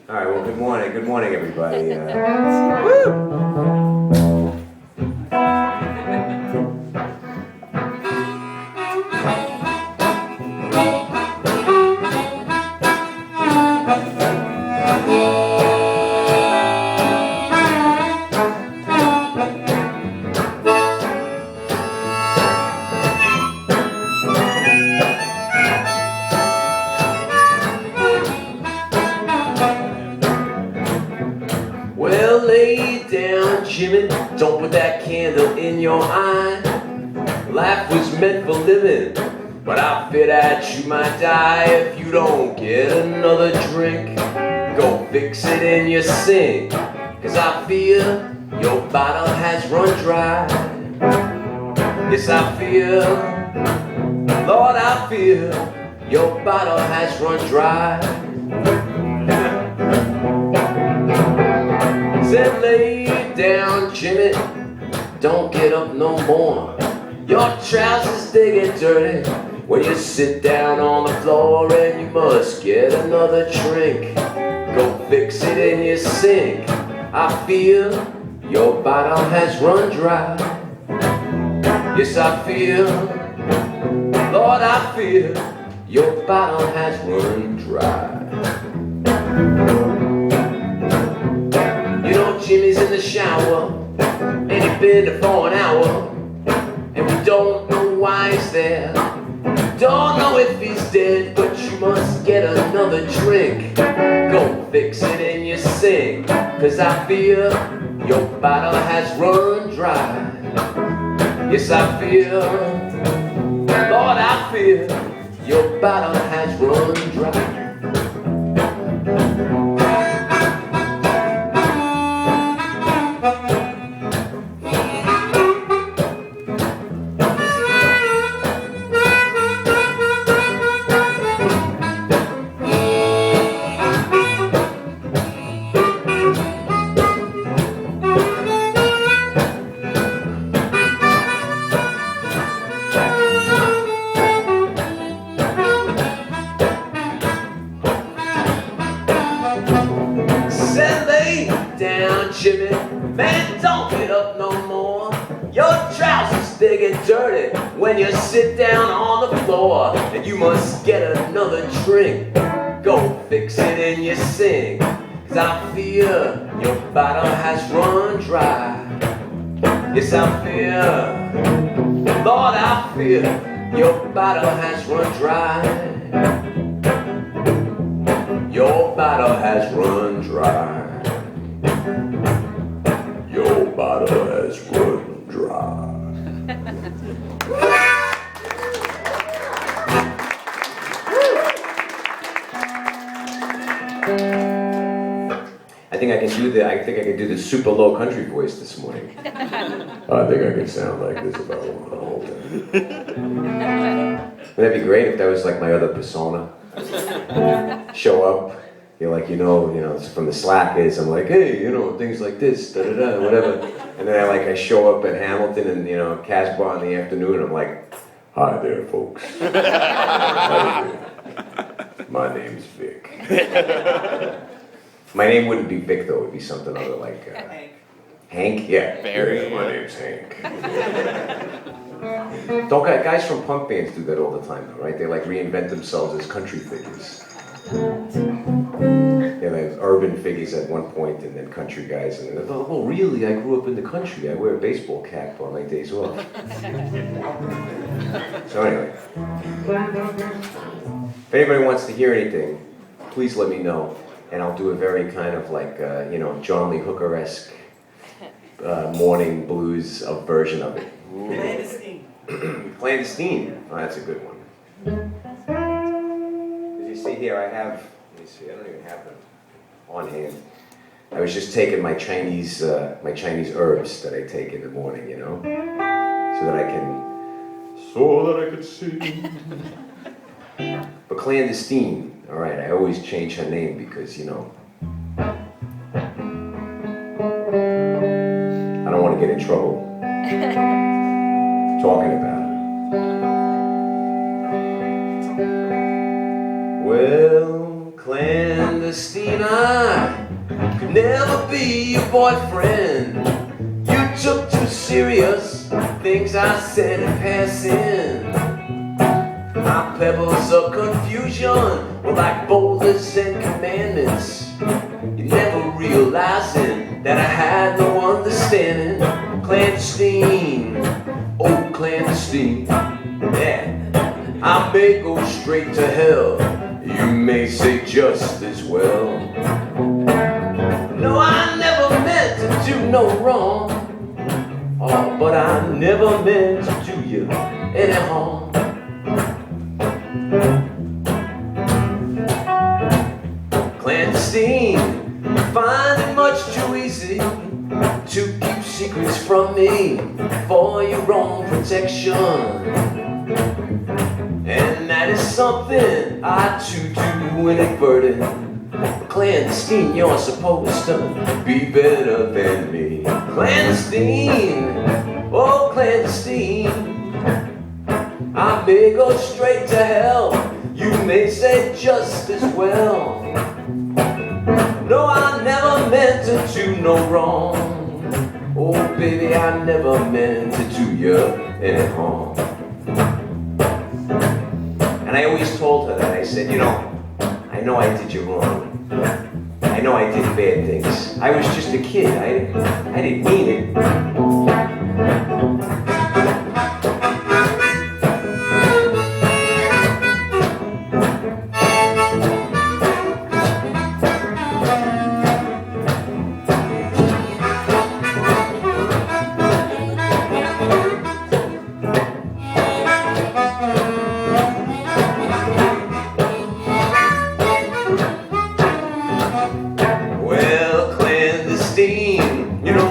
All right, well, good morning, everybody. Woo! Well, lay down, Jimmy, don't put that candle in your eye. Life was meant for living, but I fear that you might die if you don't get another drink. Go fix it in your sink, 'cause I fear your bottle has run dry. Yes, I fear, Lord, I fear your bottle has run dry. Said lay down, Jimmy, don't get up no more. Your trousers they get dirty when you sit down on the floor, and you must get another drink. Go fix it in your sink. I fear your bottle has run dry. Yes, I fear, Lord, I fear your bottle has run dry. You know Jimmy's in the shower, and he's been there for an hour, and we don't know why he's there. Don't know if he's dead, but you must get another drink. Go fix it in your sink, 'cause I fear your bottle has run dry. Yes, I fear, Lord, I fear your bottle has run dry. Said lay down, Jimmy, man, don't get up no more. Your trousers they get dirty when you sit down on the floor, and you must get another drink. Go fix it in your sink, 'cause I fear your bottle has run dry. Yes, I fear, Lord, I fear your bottle has run dry. Your bottle has run dry. Your bottle has run dry. I think I can do the super low country voice this morning. I think I can sound like this about the whole time. Wouldn't that be great if that was like my other persona? Show up, you're like, it's from the Slackers. I'm like, hey, things like this, da-da-da, whatever. And then I show up at Hamilton and, Casbah in the afternoon. I'm like, hi there, folks. How you doing? My name's Vic. My name wouldn't be Vic, though. It would be something other like... Hank? Yeah. Barry. Yeah, my name's Hank. Guys from punk bands do that all the time, though, right? They reinvent themselves as country figures. Yeah, there's urban figures at one point, and then country guys, and then, oh, really? I grew up in the country. I wear a baseball cap on my days off. So anyway, if anybody wants to hear anything, please let me know, and I'll do a very kind of John Lee Hooker-esque morning blues version of it. Clandestine. Clandestine. Oh, that's a good one. As you see here, I don't even have them on hand. I was just taking my Chinese herbs that I take in the morning, so that I could sing. But Clandestine, all right, I always change her name because, I don't want to get in trouble talking about it. Well, clandestine, I never be your boyfriend. You took too serious things I said in passing. My pebbles of confusion were like boulders and commandments. You never realizing that I had no understanding. Clandestine, oh clandestine, yeah. I may go straight to hell, you may say just as well. No, I never meant to do no wrong. Oh, but I never meant to do you any harm. Clandestine, you find it much too easy to keep secrets from me for your own protection. And that is something I too do inadvertent. Clandestine, you're supposed to be better than me. Clandestine, oh clandestine, I may go straight to hell, you may say just as well. No, I never meant to do no wrong. Oh baby, I never meant to do you any harm. And I always told her that. I said, you know I did you wrong. I know I did bad things. I was just a kid. I didn't mean it.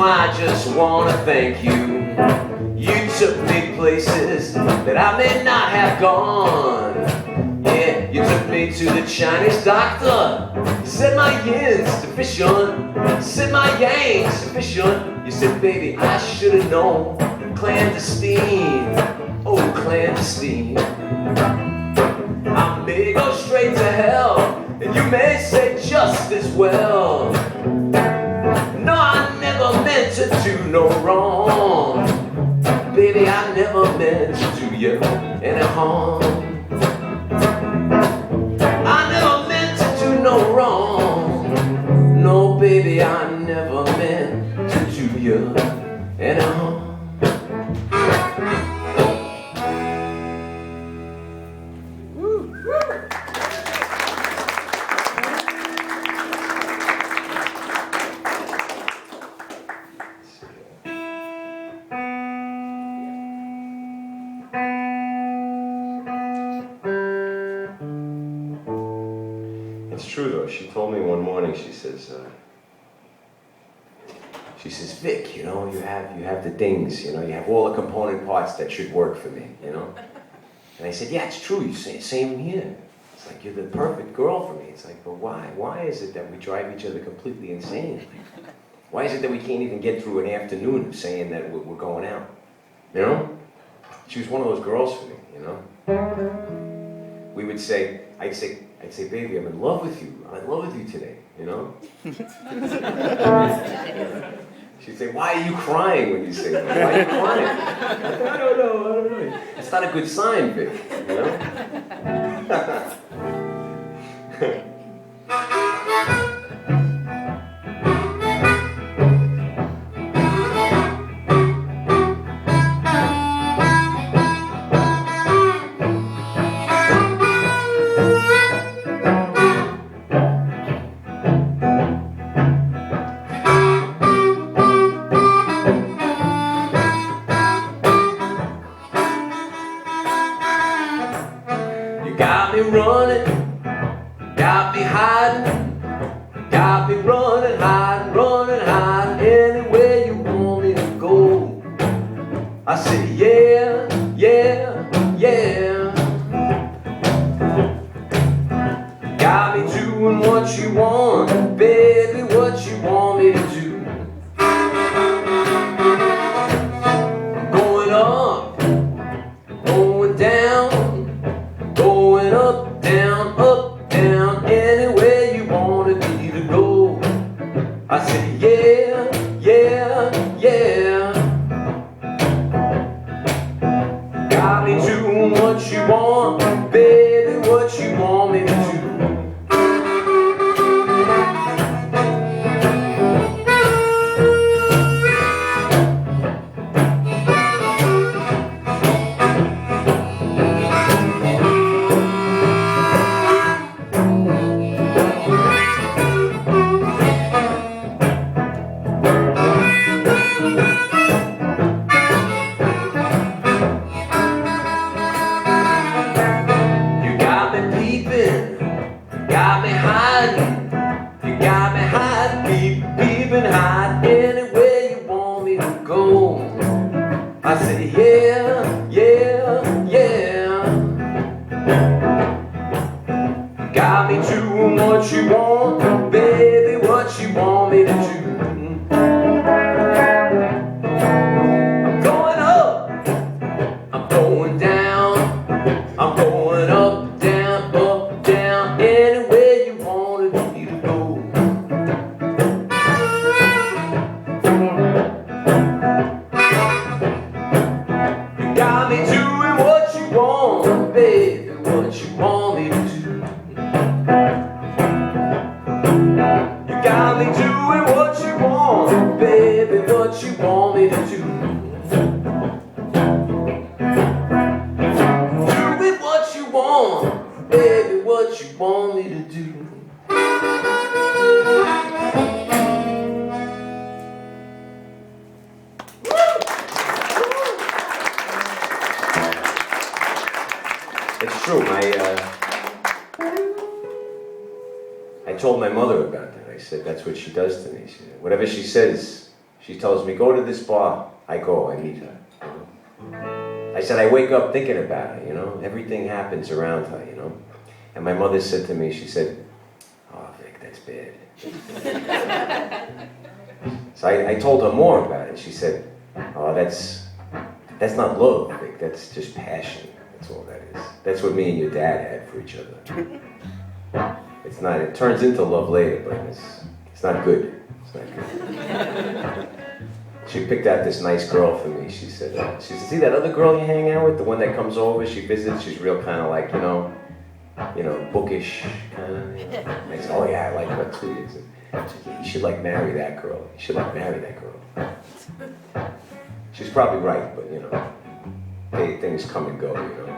I just want to thank you. You took me places that I may not have gone. Yeah, you took me to the Chinese doctor. You said my yin's deficient. You said my yang's sufficient. You said, baby, I should have known. Clandestine, oh clandestine, I may go straight to hell, and you may say just as well. No, I never meant to do no wrong. Baby, I never meant to do you any harm. I never meant to do no wrong. No, baby, I never meant to do you any harm. It's true though. She told me one morning. She says, Vic, you have the things, you have all the component parts that should work for me, And I said, yeah, it's true. You say same here. It's like you're the perfect girl for me. It's like, but why? Why is it that we drive each other completely insane? Why is it that we can't even get through an afternoon of saying that we're going out? She was one of those girls for me. We would say, I'd say, baby, I'm in love with you. I'm in love with you today, She'd say, why are you crying when you say that? Why are you crying? I don't know. It's not a good sign, Vic, Got me running, got me hiding, got me running, hiding, anywhere you want me to go. I say, yeah, yeah, yeah. Got me doing what you want, baby, what you want me to do. I'm going up, going down. Going up, down, anywhere you wanted me to go. I got me hiding, you got me hiding, peeping, hide anywhere you want me to go. I said, yeah, yeah, yeah. Got me doing what you want, baby, what you want me to do. I'm going up, I'm going down, I'm going up, down, anywhere you wanted me to go. You got me doing what you want, baby, what you want me to do. You got me doing what you want, baby, what you want me to do. Doing what you want, baby, what you want me to do. It's true. I told my mother about that. I said, that's what she does to me. She said, whatever she says, she tells me, go to this bar. I go, I meet her. You know? I said, I wake up thinking about her, you know. Everything happens around her, you know. And my mother said to me, she said, oh, Vic, that's bad. So I told her more about it. She said, oh, that's not love, Vic. That's just passion. That's all that is. That's what me and your dad had for each other. It's not, it turns into love later, but it's not good. It's not good. She picked out this nice girl for me. She said, see that other girl you hang out with? The one that comes over, she visits, she's real kind of like, you know, bookish kind of. You know. I said, oh yeah, I like her too. She said, yeah, you should like marry that girl. You should like marry that girl. She's probably right, but you know, hey, things come and go, you know.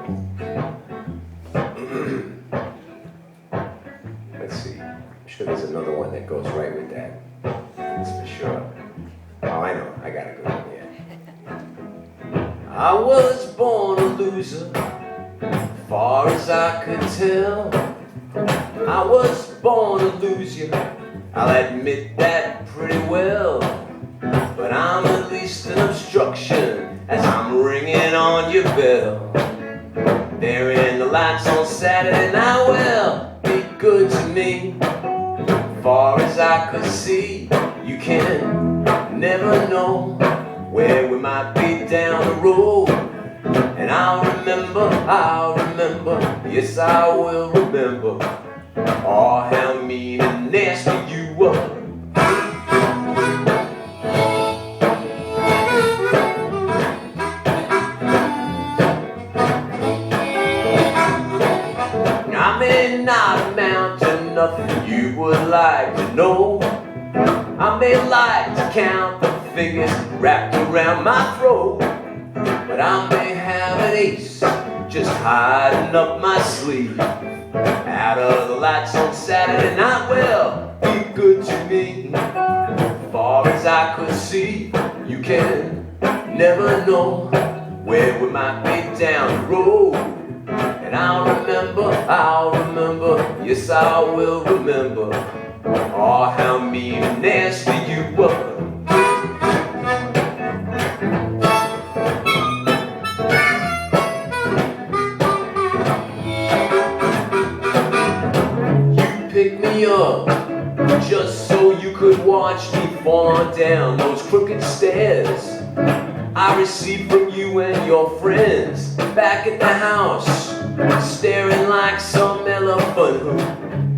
Let's see. I'm sure there's another one that goes right with that. That's for sure. Oh, I know. I got a good one, yeah. I was born a loser, far as I could tell. I was born to lose you, I'll admit that pretty well. But I'm at least an obstruction as I'm ringing on your bell. There in the lights on Saturday night, well, be good to me. Far as I could see, you can never know where we might be down the road. And I'll remember, yes I will remember, oh how mean and nasty you were. I may not amount to nothing you would like to know. I may like to count the fingers wrapped around my throat, but I may have an ace just hiding up my sleeve. Out of the lights on Saturday night, well, be good to me. Far as I could see, you can never know where we might be down the road. And I'll remember, yes I will remember, oh how mean and nasty you were. You picked me up just so you could watch me fall on down those crooked stairs I received from you and your friends back at the house, staring like some elephant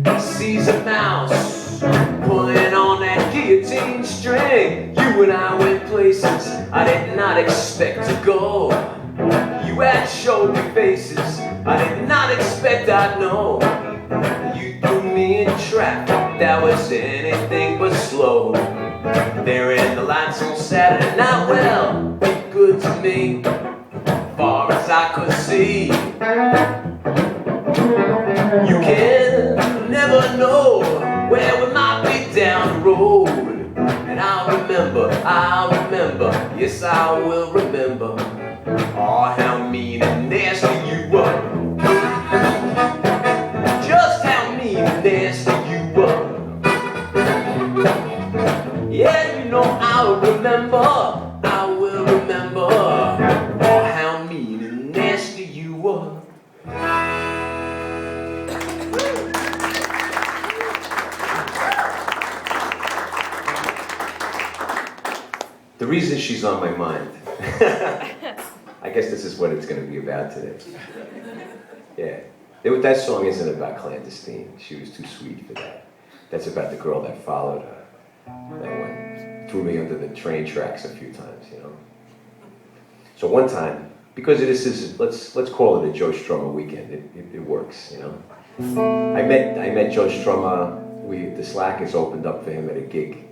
who sees a mouse pulling on that guillotine string. You and I went places I did not expect to go. You had showed me faces I did not expect I'd know. You threw me in traffic that was anything but slow. There in the lights on Saturday night, well, be good to me, far as I could see. You can never know where we might be down the road. And I'll remember, yes I will remember, oh how mean and nasty you were. Just nasty you were. Yeah, you know I'll remember, I will remember, oh, how mean and nasty you were. The reason she's on my mind, I guess this is what it's going to be about today. Yeah, that song isn't about clandestine. She was too sweet for that. That's about the girl that followed her, that threw me under the train tracks a few times, you know. So one time, because this is, let's call it a Joe Strummer weekend. It works, you know. I met Joe Strummer. The Slackers opened up for him at a gig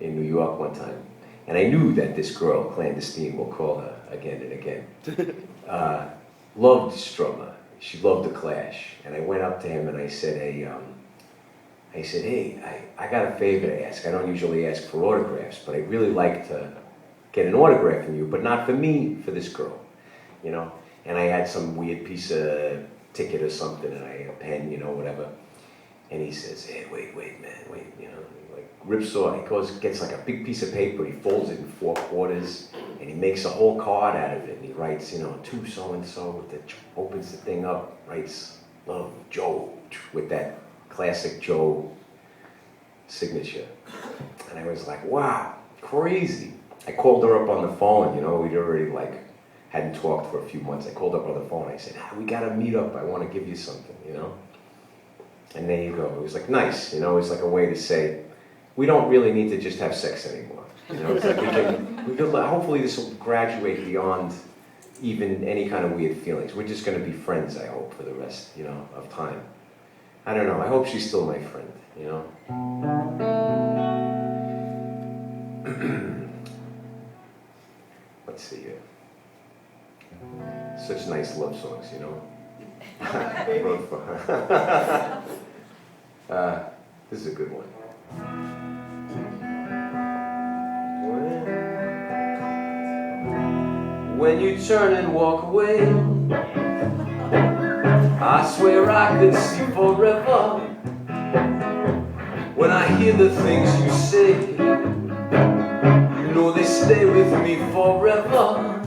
in New York one time. And I knew that this girl, clandestine, we'll call her again and again, loved Strummer. She loved the Clash. And I went up to him and I said, hey, I got a favor to ask. I don't usually ask for autographs, but I'd really like to get an autograph from you, but not for me, for this girl, you know? And I had some weird piece of ticket or something, and a pen, you know, whatever. And he says, hey, wait, man, you know? Rips off, he gets like a big piece of paper, he folds it in 4 quarters, and he makes a whole card out of it, and he writes, you know, to so-and-so, opens the thing up, writes, love, Joe, with that classic Joe signature. And I was like, wow, crazy. I called her up on the phone, you know, we'd already hadn't talked for a few months. I called up on the phone, I said, we gotta meet up, I wanna give you something, you know? And there you go, it was like nice, you know, it was like a way to say, we don't really need to just have sex anymore. You know, it's like we can hopefully this will graduate beyond even any kind of weird feelings. We're just going to be friends, I hope, for the rest, you know, of time. I don't know. I hope she's still my friend, you know. Let's see here. Such nice love songs, you know. I wrote for her. This is a good one. When you turn and walk away, I swear I could see forever. When I hear the things you say, you know they stay with me forever.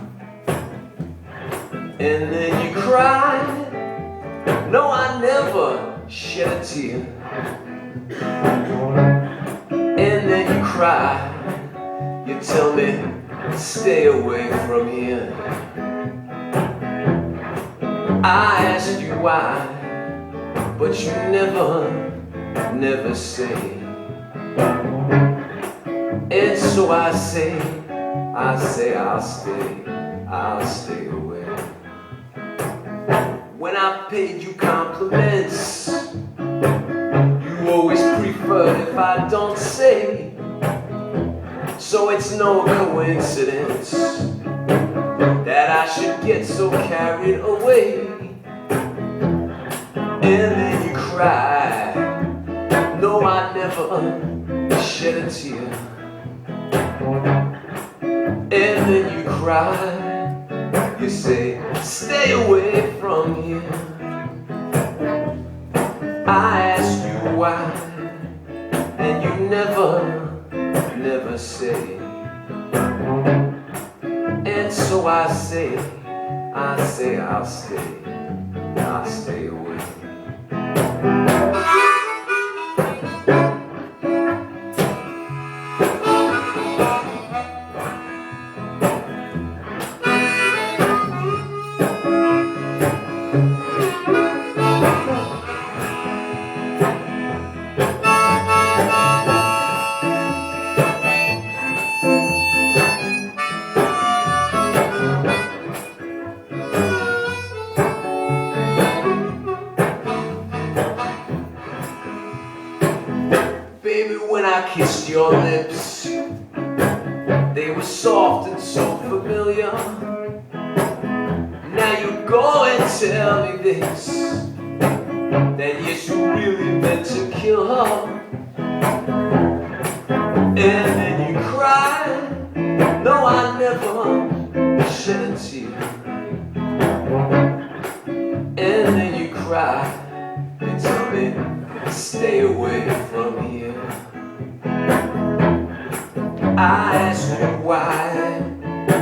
And then you cry, no, I never shed a tear. And then you cry, you tell me, stay away from here. I asked you why, but you never say. And so I say I'll stay away. When I paid you compliments, you always preferred if I don't say. So it's no coincidence that I should get so carried away. And then you cry, no, I never shed a tear. And then you cry, you say, stay away from here. I ask you why, and you never say. And so I say I'll stay away. Baby, when I kissed your lips, they were soft and so familiar. Now you go and tell me this, that yes, you really meant to kill her. And then you cry, no, I never shed a tear. And then you cry, and tell me, stay away from here. I ask you why,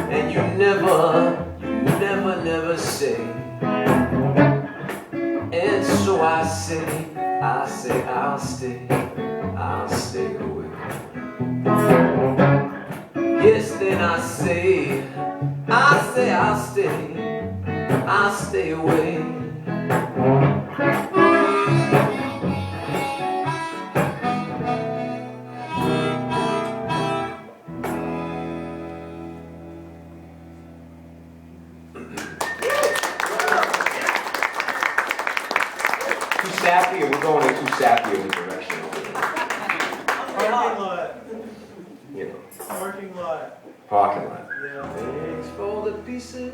and you never say. And so I say I'll stay away. Yes, then I say I'll stay away. Too sappy, or we're going in too sappy of a direction over here. Parking lot. You know. Parking lot. Parking lot. Yeah. Thanks for the pieces.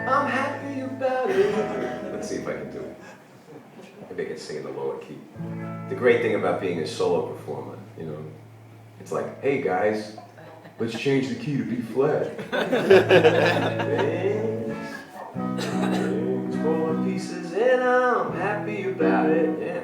I'm happy about it. Let's see if I can do it. Maybe I can sing in the lower key. The great thing about being a solo performer, you know, it's like, hey guys, let's change the key to B flat. Thanks for the pieces, and I'm happy about it. Yeah.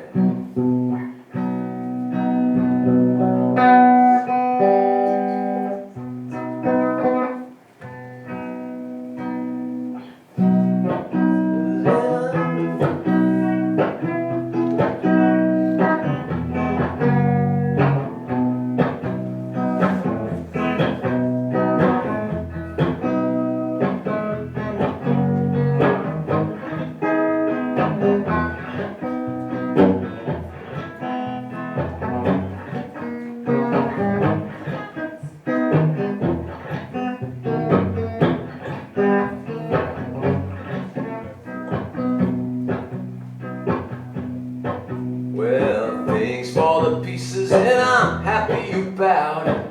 Well, thanks for the pieces, and I'm happy about it.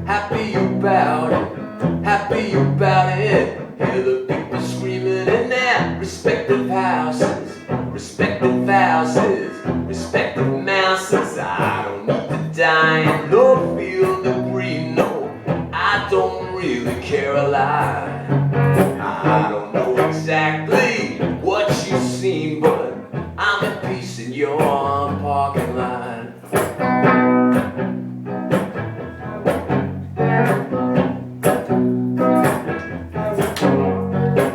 Happy about it. Happy about it. Hear the people screaming in their respective houses. Respective houses. Respective mouses. I don't need to die and no feel the green. No, I don't really care a lot. I don't know exactly what you've seen, but I'm at peace in your parking lot.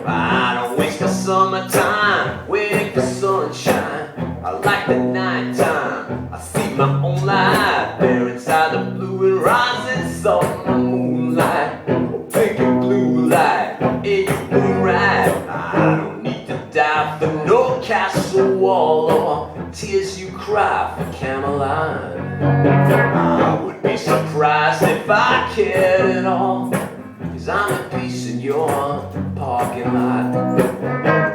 I don't waste my summertime waiting for sunshine. I like the nighttime. I see my own light there inside the blue and rising summer moonlight. Oh, pink and blue light, and you moon right. I don't need to die for no castle wall or tears you cry for Camelot. I would be surprised if I cared at all, 'cause I'm at peace in your parking lot.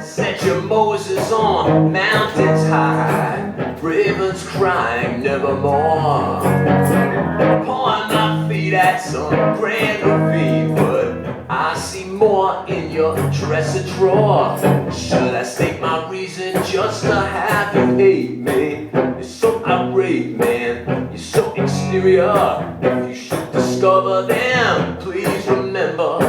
Set your Moses on mountains high, ravens crying nevermore. Point my feet at some grand ravine, but I see more in your dresser drawer. Should I state my reason just to have you hate me? You're so irate, man. You're so exterior. If you should discover them, please remember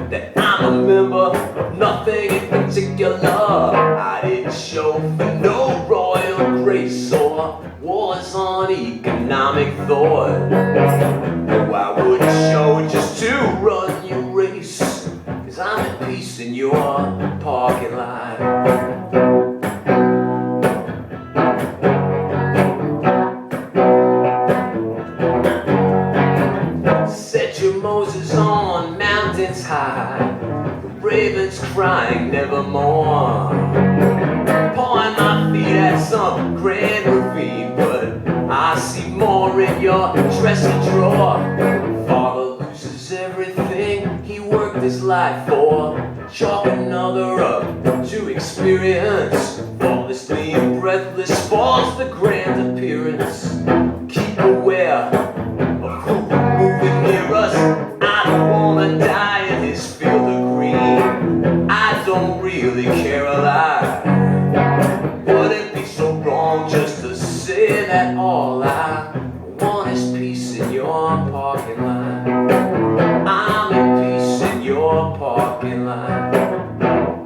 that I'm a member of nothing in particular. I didn't show for no royal grace or wars on economic thought. No, I wouldn't show just to run your race, 'cause I'm at peace in your parking lot. Set your Moses on mountains high, the ravens crying nevermore. Point my feet at some grand ravine, but I see more in your dresser drawer. Father loses everything he worked his life for. Chalk another up to experience. Thoughtlessly and breathless falls the grand appearance. Keep aware of who's moving near us. I don't wanna die in his field of green. I don't really care a lot. Would it be so wrong just to say that all I want is peace in your parking lot? I'm at peace in your parking lot.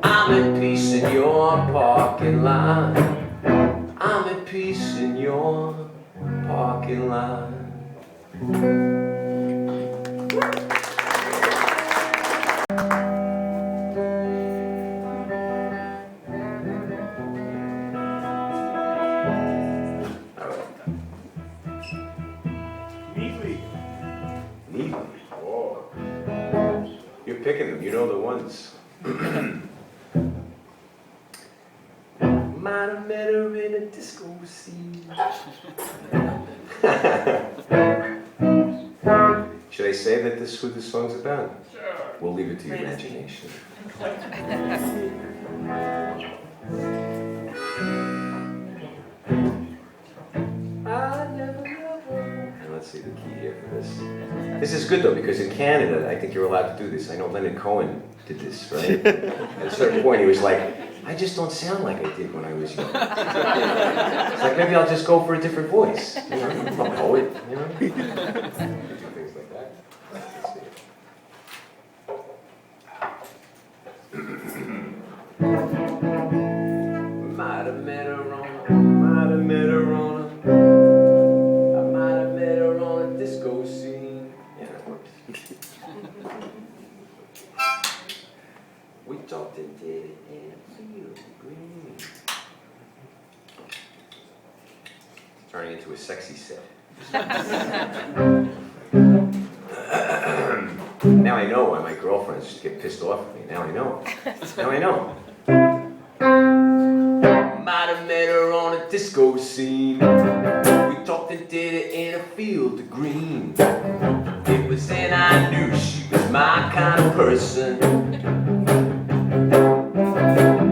I'm at peace in your parking lot. I'm at peace in your parking lot. Neatly. Neatly. Whoa. You're picking them. You know the ones. Might have met her in a disco scene. Should I say that this is who this song's about? Sure. We'll leave it to your imagination. And let's see the key here for this. This is good though, because in Canada, I think you're allowed to do this. I know Leonard Cohen did this, right? At a certain point, he was like, I just don't sound like I did when I was young. It's like, maybe I'll just go for a different voice. You know, I'm a poet, you know? Do things like that. Let's see. Might have met her on a disco scene. Yeah, that works. We talked and did it and I feel green. Turning into a sexy set. Now I know why my girlfriends just get pissed off at me. Now I know. Now I know. Might have met her on a disco scene. We talked and did it in a field of green. It was then I knew she was my kind of person.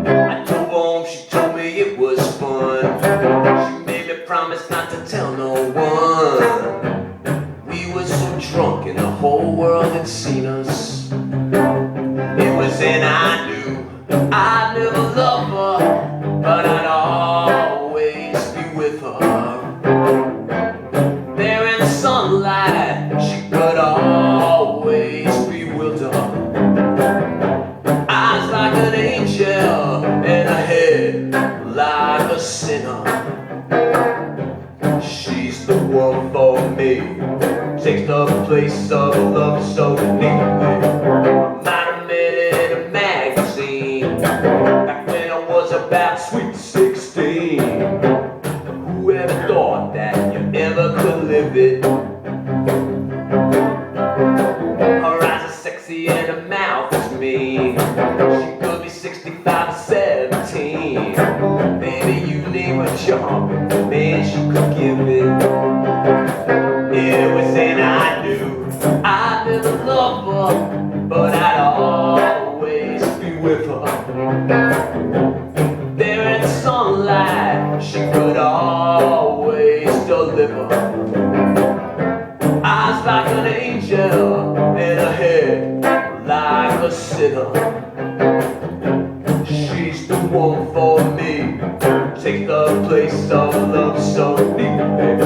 I drove home, she told me it was fun. She made me promise not to tell no one. We were so drunk and the whole world had seen us. It was then I knew I'd never love her, but I'd always be with her. There in sunlight, she could always bewilder. Eyes like an angel and a head like a sinner. She's the one for me, takes the place of love so neatly. Might have met it in a magazine back when I was about sweet 16. Who ever thought that you ever could live it? Her eyes are sexy and her mouth is mean. She could be 65 or 17. Baby, you name a job, man, she could give it. It was then I knew I'd never love her, but I'd always be with her. There in sunlight, she could always deliver. Eyes like an angel and a head like a sinner. She's the one for me, takes the place of love so deeply.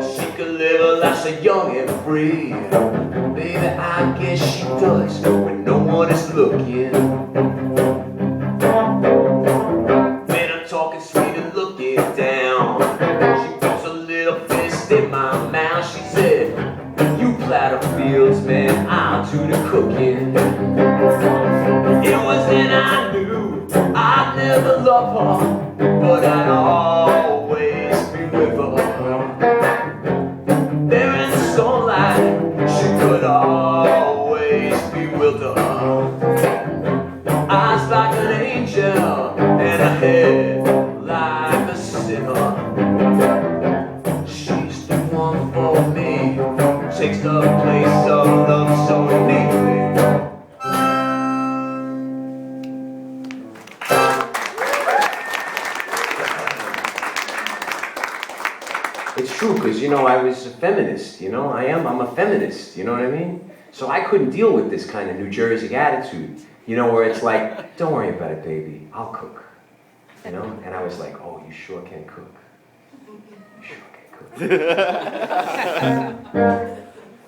She could live a life so young and free. Baby, I guess she does when no one is looking. When I'm talking sweet and looking down, she puts a little fist in my mouth. She said, you plow the fields, man, I'll do the cooking. It was then I knew I'd never love her, but I'd always be with her. There in the sunlight, she could always bewilder. Eyes like an angel and a head like a sinner. She's the one for me, takes the place of love so neatly. It's true, because, I was a feminist, I'm a feminist, you know what I mean? So I couldn't deal with this kind of New Jersey attitude, where it's like, don't worry about it, baby, I'll cook, And I was like, oh, you sure can cook. You sure can cook.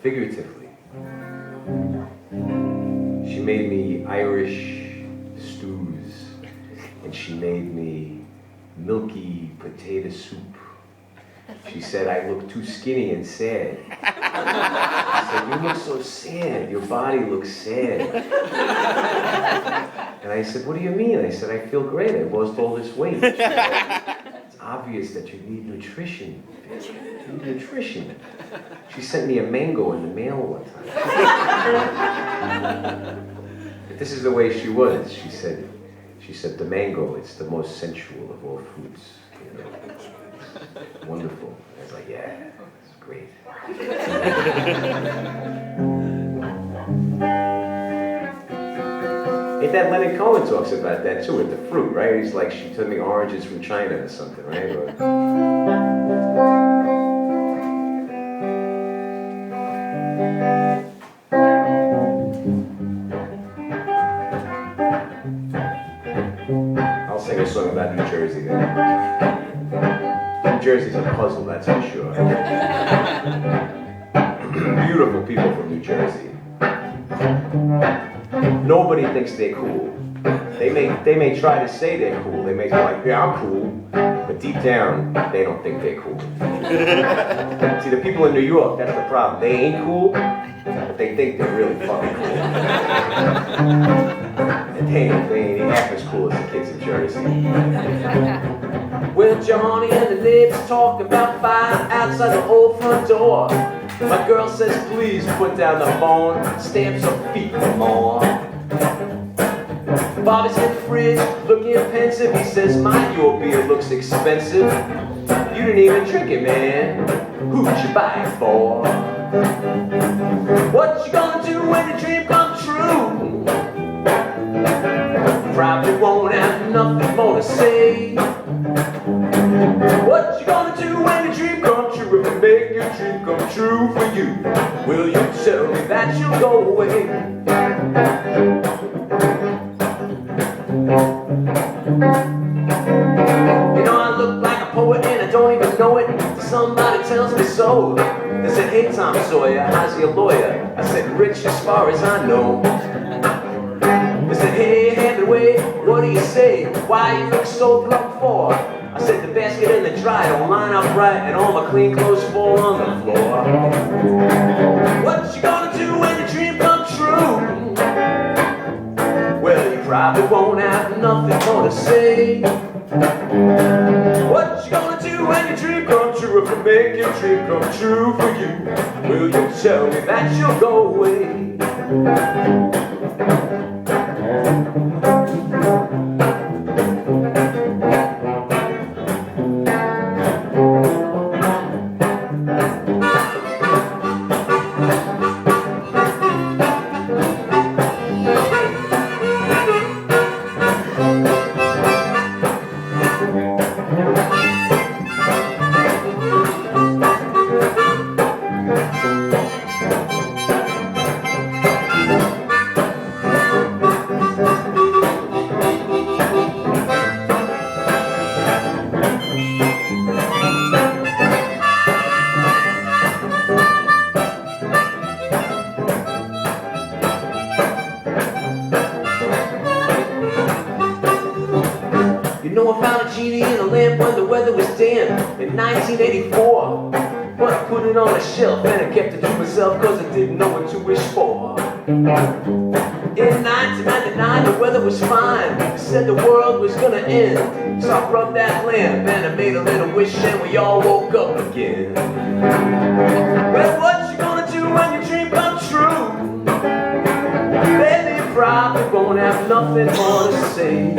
Figuratively. She made me Irish stews, and she made me milky potato soup. She said I look too skinny and sad. I said, you look so sad. Your body looks sad. And I said, what do you mean? I said, I feel great. I lost all this weight. It's obvious that you need nutrition. You need nutrition. She sent me a mango in the mail one time. But this is the way she was. She said, the mango, it's the most sensual of all fruits. Wonderful. I was like, yeah, it's great. Ain't that Leonard Cohen talks about that too, with the fruit, right? He's like, she took me oranges from China or something, right? I'll sing a song about New Jersey then. New Jersey's a puzzle, that's for sure. Beautiful people from New Jersey. Nobody thinks they're cool. They may try to say they're cool. They may be like, yeah, I'm cool. But deep down, they don't think they're cool. See, the people in New York, that's the problem. They ain't cool, but they think they're really fucking cool. And they ain't half as cool as the kids in Jersey. Well, Johnny and the neighbors talk about fire outside the old front door. My girl says, please put down the phone, stamps her feet for more. Bobby's in the fridge, looking pensive. He says, your beer looks expensive. You didn't even drink it, man. Who'd you buy it for? What you gonna do when the dream comes true? Probably won't have nothing more to say. What you gonna do when the dream comes true? If we make your dream come true for you, will you tell me that you'll go away? I look like a poet and I don't even know it. Somebody tells me so. They said, hey Tom Sawyer, how's your lawyer? I said, rich as far as I know. They said, hey Hemingway, what do you say? Why you look so drunk for? I said, the basket and the dry don't line up right, and all my clean clothes fall on the floor. What you gonna do when the dream comes true? Well, you probably won't have nothing more to say. What you gonna do when your dream comes true? If we make your dream come true for you, will you tell me that you'll go away? I found a genie in a lamp when the weather was damp in 1984. But I put it on a shelf and I kept it to myself cause I didn't know what to wish for. In 1999 the weather was fine. It said the world was gonna end. So I rubbed that lamp and I made a little wish and we all woke up again. Well, what you gonna do when your dream comes true? Baby, you probably won't have nothing more to say.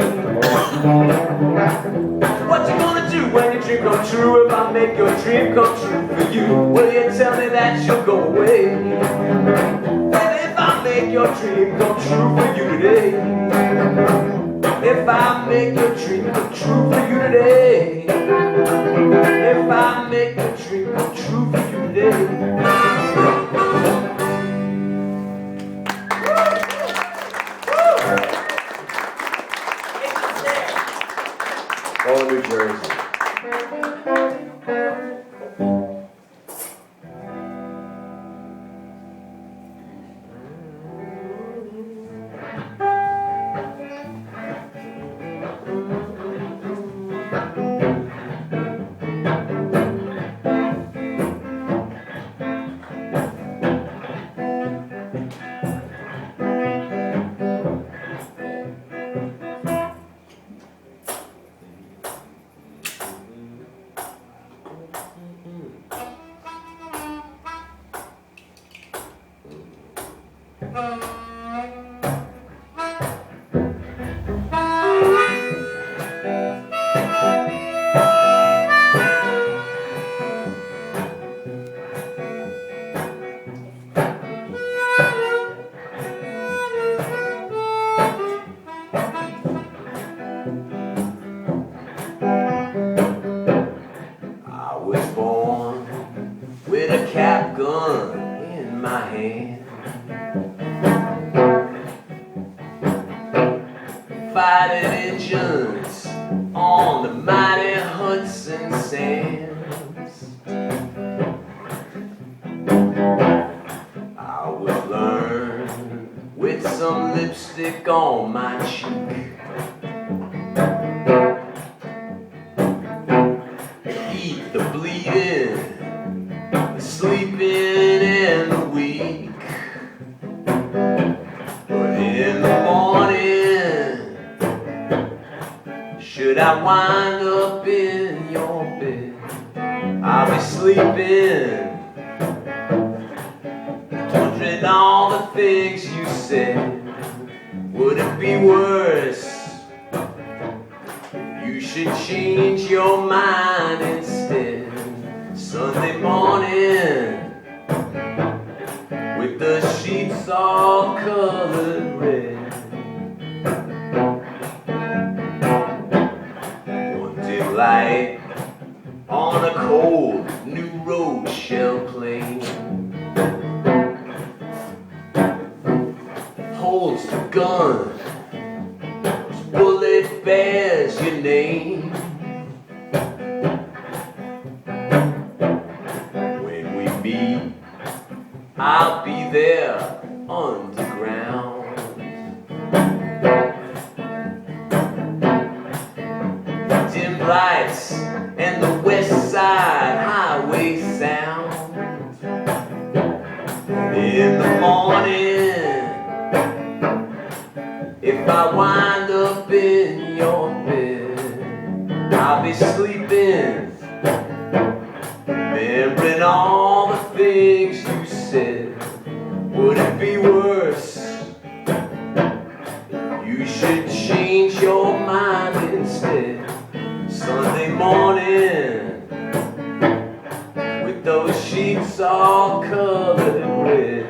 What you gonna do when your dream comes true? If I make your dream come true for you, will you tell me that you'll go away? Baby, if I make your dream come true for you today, if I make your dream come true for you today, if I make a dream come true for you today. Oh, New Jersey. I was born with a cap gun in my hand, fighting engines on the mighty Hudson sands. I was learned with some lipstick on my cheek, eat the bleeding, the sleeping and the weak. But in the morning, should I wind up in your bed, I'll be sleeping, wondering all the things you said. Would it be worse? You should change your mind instead. Sunday morning, with the sheets all colored red, one dim light on a cold new road shell plane holds the gun, whose bullet bears your name. When we meet, I'll be there underground. Dim lights and the West Side Highway sound. In the morning, if I wind up in your bed, I'll be sleeping, remembering all the things you said. Would it be worse? You should change your mind instead. Sunday morning, with those sheets all colored red.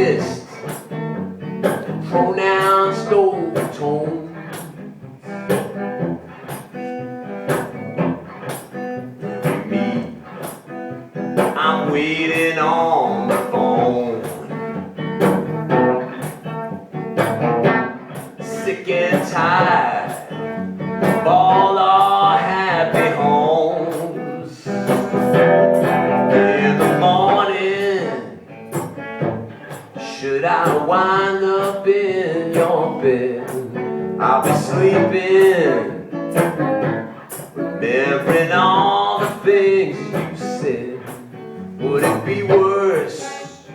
fist, pronounced old tone. Me, I'm waiting on the phone. Sick and tired of all our happy homes. In the morning, should I wind up in your bed? I'll be sleeping, remembering all the things you said. Would it be worse?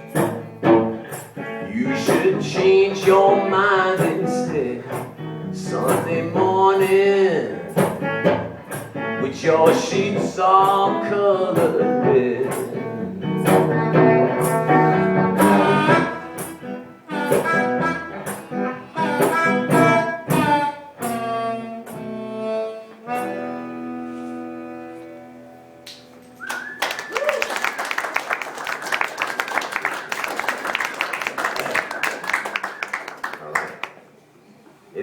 You should change your mind instead. Sunday morning, with your sheets all colored red.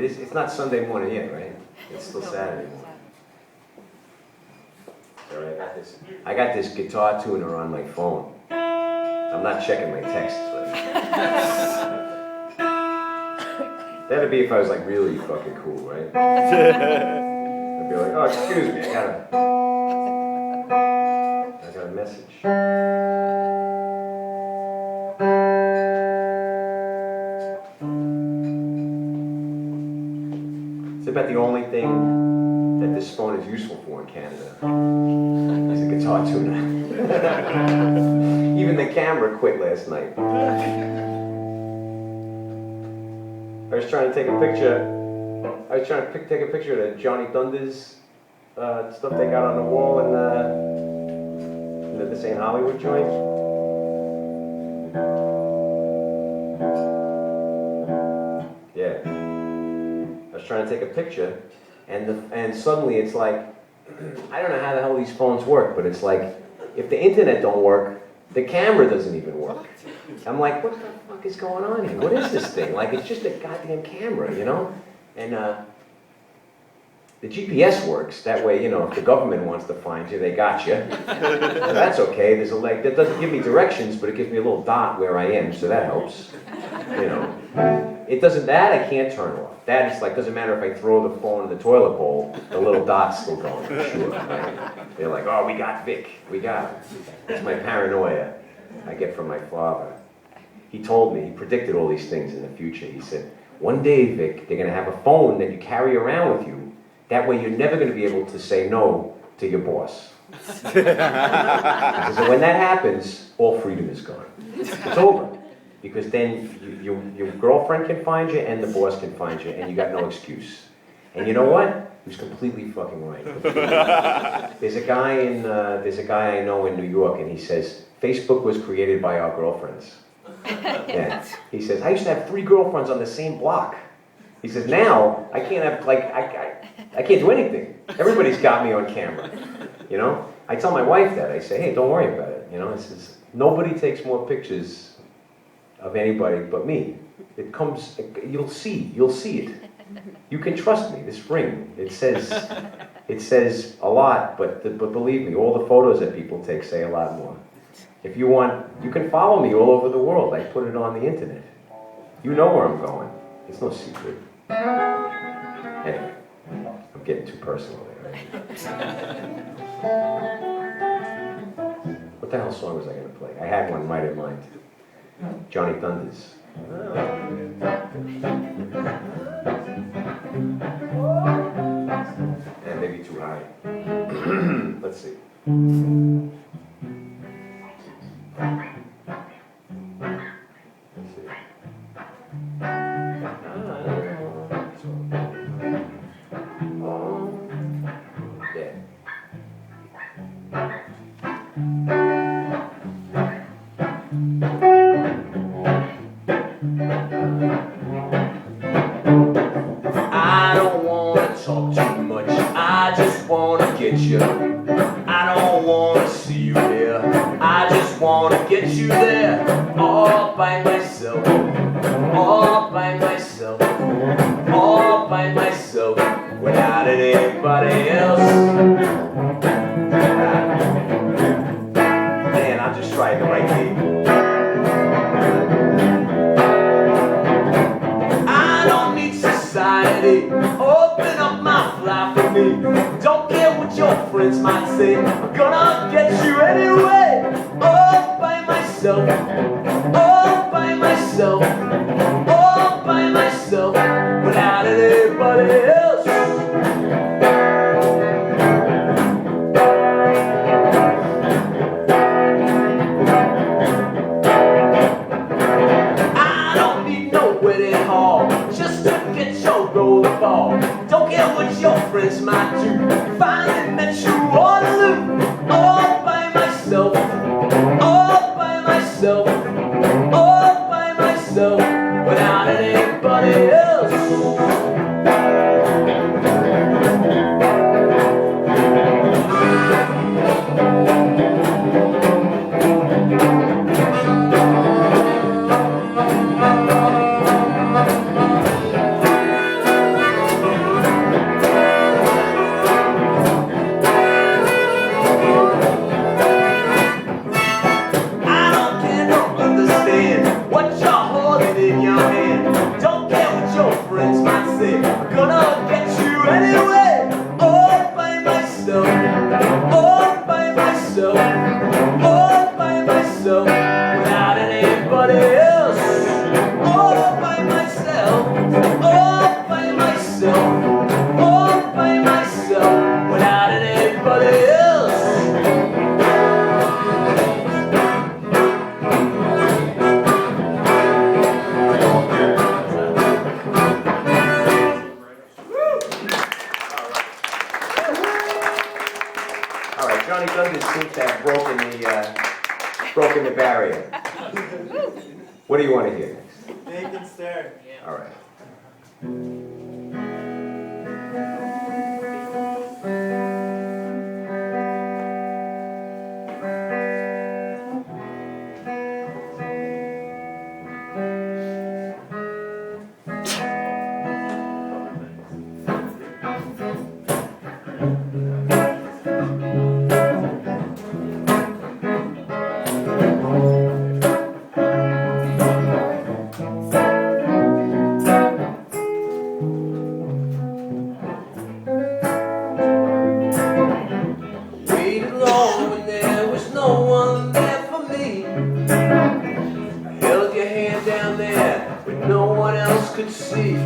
It's not Sunday morning yet, right? It's still Saturday morning. All right, I got this guitar tuner on my phone. I'm not checking my texts. That'd be if I was like really fucking cool, right? I'd be like, oh, excuse me, I got a message. It's about the only thing that this phone is useful for in Canada. It's a guitar tuner. Even the camera quit last night. I was trying to take a picture. I was trying to take a picture of the Johnny Thunders stuff they got on the wall in the St. Hollywood joint. Yeah. I was trying to take a picture, and suddenly it's like, I don't know how the hell these phones work, but it's like, if the internet don't work, the camera doesn't even work. I'm like, what the fuck is going on here? What is this thing? Like, it's just a goddamn camera, you know? And the GPS works. That way, you know, if the government wants to find you, they got you. So that's okay. There's a like that doesn't give me directions, but it gives me a little dot where I am, so that helps. You know, it doesn't. That I can't turn off. That is like doesn't matter if I throw the phone in the toilet bowl, the little dot's still going. For sure. Right? They're like, oh, we got Vic. We got him. It's my paranoia I get from my father. He told me, he predicted all these things in the future. He said, one day, Vic, they're going to have a phone that you carry around with you. That way you're never going to be able to say no to your boss. So when that happens, all freedom is gone. It's over. Because then your girlfriend can find you and the boss can find you and you got no excuse. And you know what? He was completely fucking right. There's a guy I know in New York and he says, Facebook was created by our girlfriends. Yeah. He says, I used to have 3 girlfriends on the same block. He says, now I can't have, like, I can't do anything. Everybody's got me on camera. You know? I tell my wife that. I say, hey, don't worry about it. You know, it says, nobody takes more pictures of anybody but me. It comes, you'll see it. You can trust me, this ring. It says a lot, but believe me, all the photos that people take say a lot more. If you want, you can follow me all over the world. I put it on the internet. You know where I'm going. It's no secret. Anyway, I'm getting too personal there. Right? What the hell song was I going to play? I had one right in mind. Johnny Thunders. And maybe too high. Let's see. I don't want to talk too much, I just want to get you. I don't want to all by myself, all by myself, without anybody else. Man, I'm just trying the right thing. I don't need society, open up my fly for me. Don't care what your friends might say, I'm gonna get you anyway. All by myself, all by myself, all by myself, without anybody else. I don't need no wedding hall just to get your roller ball. Don't care what your friends might do, finally met you Waterloo. All by myself, all by myself, all by myself, without anybody else. Broken the barrier. What do you want to hear next? Vacant stare. All right. Could see.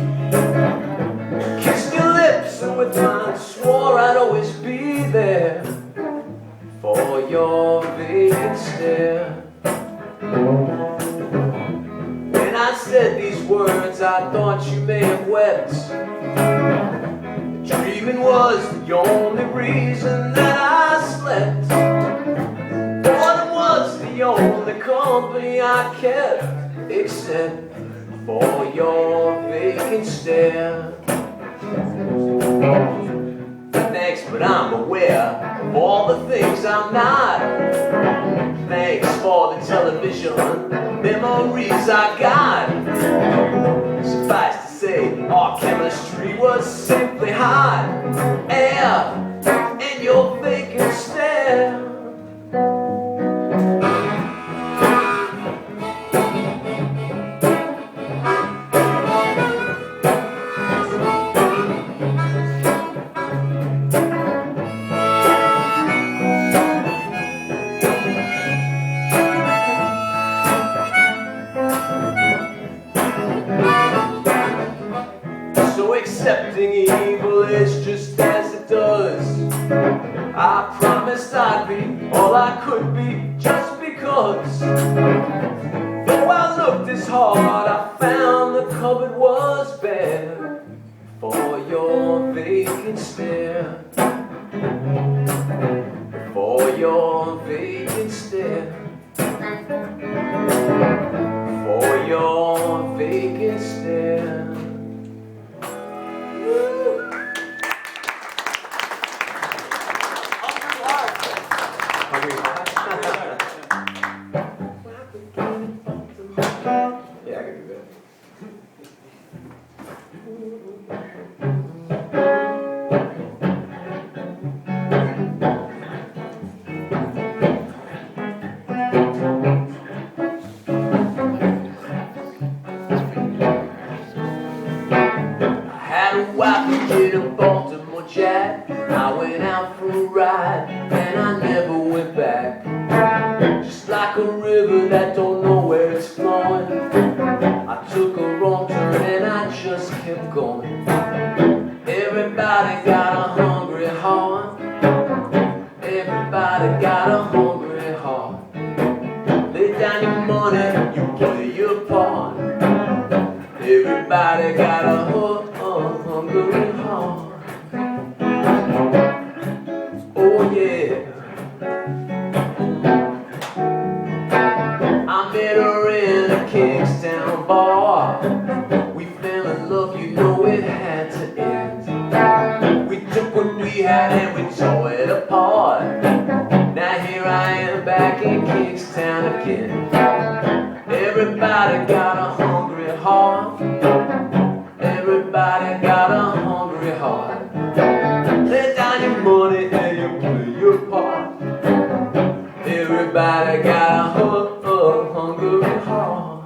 Kissed your lips and with mine swore I'd always be there for your vacant stare. When I said these words I thought you may have wept. Dreaming was the only reason that I slept. Boredom was the only company I kept, except for your vacant stare. Thanks, but I'm aware of all the things I'm not. Thanks for the television memories I got. Suffice to say, our chemistry was simply hot air and your vacant stare. Accepting evil is just as it does. I promised I'd be all I could be just because. Though I looked this hard, I found the cupboard was bare for your vacant stare. For your vacant stare. For your vacant stare. Yeah, I can you, Vic. Had a wife who did a Baltimore Jack. I went out for a ride and I never went back. Just like a river that don't know where it's flowing, I took a wrong turn and I just kept going. Everybody got a hungry heart. Everybody got a hungry heart. Lay down your money, you play your part. Everybody got a hungry heart. Oh yeah. I met her in a Kingstown bar. We fell in love, you know it had to end. We took what we had and we tore it apart. Now here I am back in Kingstown again. Everybody got a hungry heart. Everybody got a hungry heart. Lay down your money and you play your part. Everybody got a hungry heart.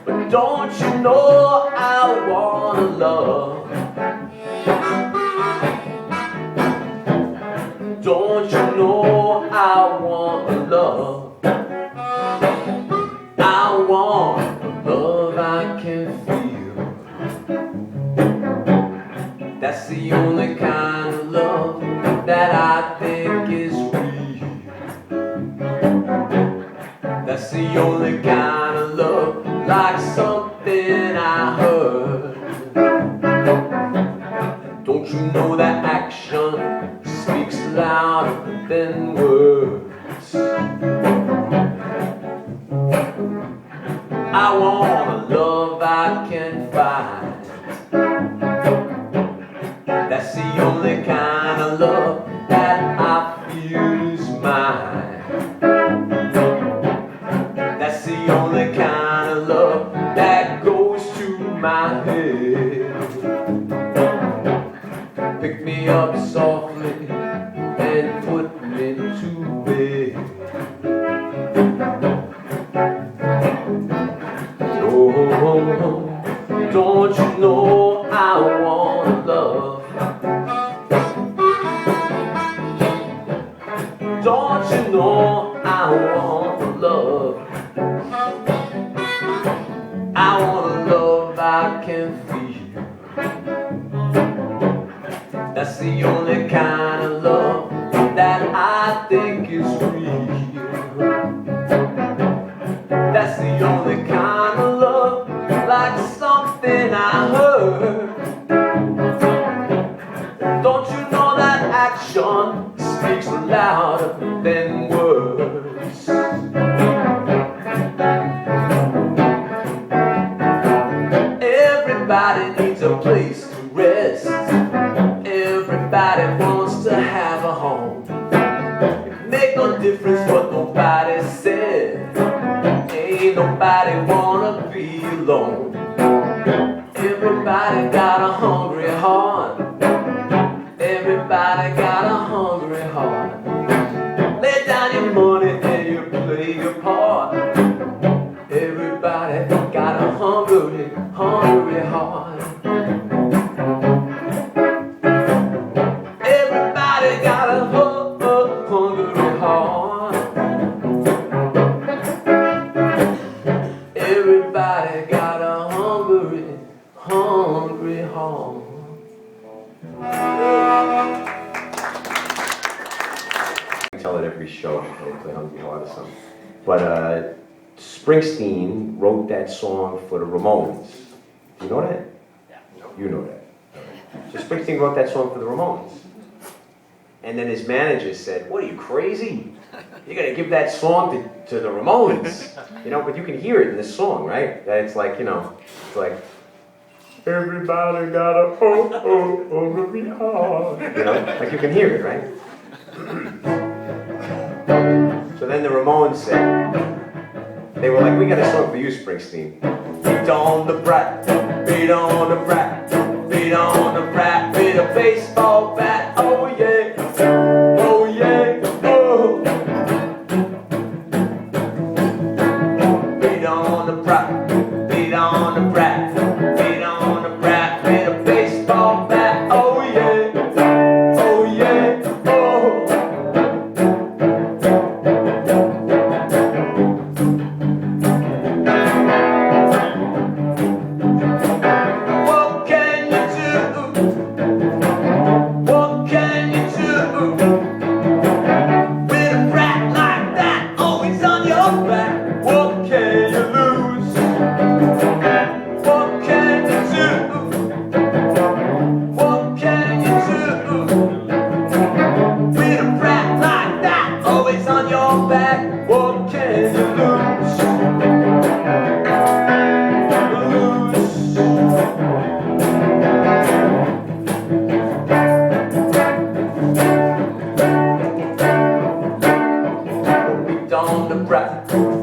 But don't you know I wanna love? Don't you know I want love? I want love I can feel. That's the only kind of love that I think is real. That's the only kind of love, like something I heard. Don't you know that action speaks louder than words? I want a love I can find. That's the only kind of love that I feel is mine. That's the only kind of love that goes to my head. Pick me up softly and put me to bed. Oh, don't you know I want love? Don't you know I want love? I want a love I can feel. That's the only kind of love that I think is real. That's the only kind of love, like something I heard. Don't you know that action speaks louder than words? Everybody needs a place to rest. Everybody wants to have a home. It make no difference what nobody said. Ain't nobody wanna be alone. Everybody got a hungry heart. Everybody got a hungry heart. Lay down your money and you play your part. Everybody got a hungry heart. Everybody got a hungry heart. Everybody got a hungry heart. I tell it every show, I play Hungry Heart or something. But Springsteen wrote that song for the Ramones. You know that? You know that. So Springsteen wrote that song for the Ramones. And then his manager said, "What are you, crazy? you gotta give that song to the Ramones. You know, but you can hear it in this song, right? That it's like, you know, it's like, everybody got a over me heart. You know, like you can hear it, right? So then the Ramones said, they were like, we got a song for you, Springsteen. Beat on the brat, beat on the brat, beat on the brat with a baseball bat. Oh yeah, oh yeah, oh. Beat on the brat, beat on the brat, beat on the brat with a baseball bat. Oh yeah, oh yeah, oh.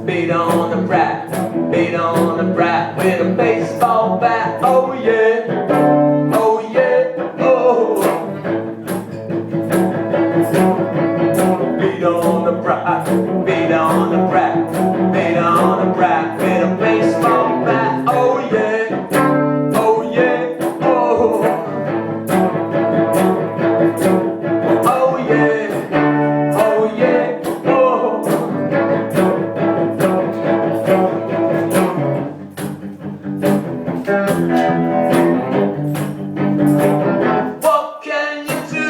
Beat on the brat, beat on the brat with a baseball bat. Oh yeah, oh yeah, oh. Beat on the brat, beat on the brat, beat on the brat with a baseball bat. Oh yeah, oh yeah, oh. Oh yeah, oh yeah, oh. What can you do?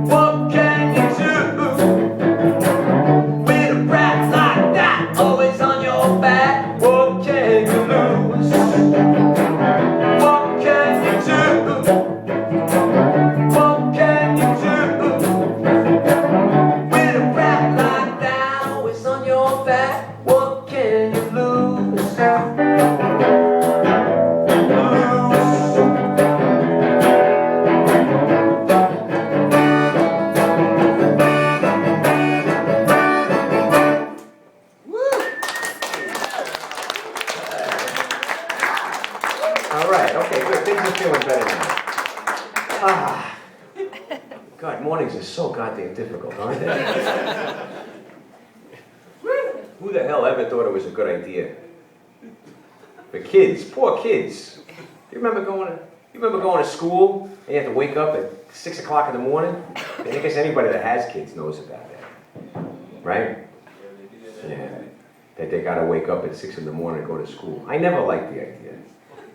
What can you do? With a brat like that, always on your back. What can you lose? What can you do? What can you do? With a brat like that, always on your back. What can you lose? All right, okay, good. Things are feeling better now. Ah, God, mornings are so goddamn difficult, aren't they? Who the hell ever thought it was a good idea? The kids, poor kids. You remember going to school and you have to wake up at 6 o'clock in the morning? I guess anybody that has kids knows about that, right? Yeah, that they got to wake up at 6 in the morning and go to school. I never liked the idea.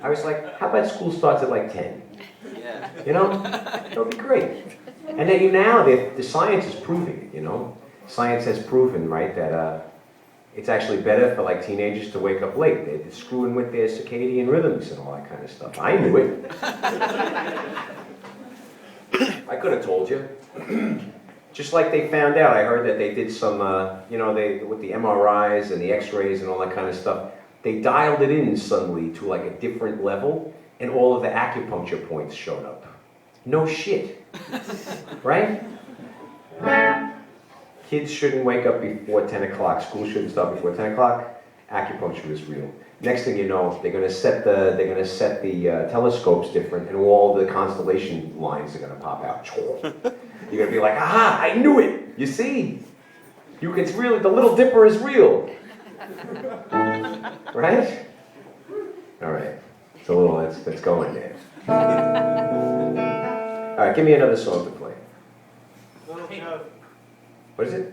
I was like, how about school starts at like 10? Yeah. You know, that would be great. And then now the science is proving it, you know. Science has proven, right, that it's actually better for like teenagers to wake up late. They're screwing with their circadian rhythms and all that kind of stuff. I knew it. I could have told you. Just like they found out, I heard that they did some, you know, with the MRIs and the X-rays and all that kind of stuff, they dialed it in suddenly to like a different level, and all of the acupuncture points showed up. No shit. Right? Kids shouldn't wake up before 10 o'clock. School shouldn't start before 10 o'clock. Acupuncture is real. Next thing you know, they're gonna set the telescopes different, and all the constellation lines are gonna pop out. You're gonna be like, aha! I knew it. You see, it's really the Little Dipper is real, right? All right. It's a little that's going there. All right, give me another song to play. Little Joe. What is it?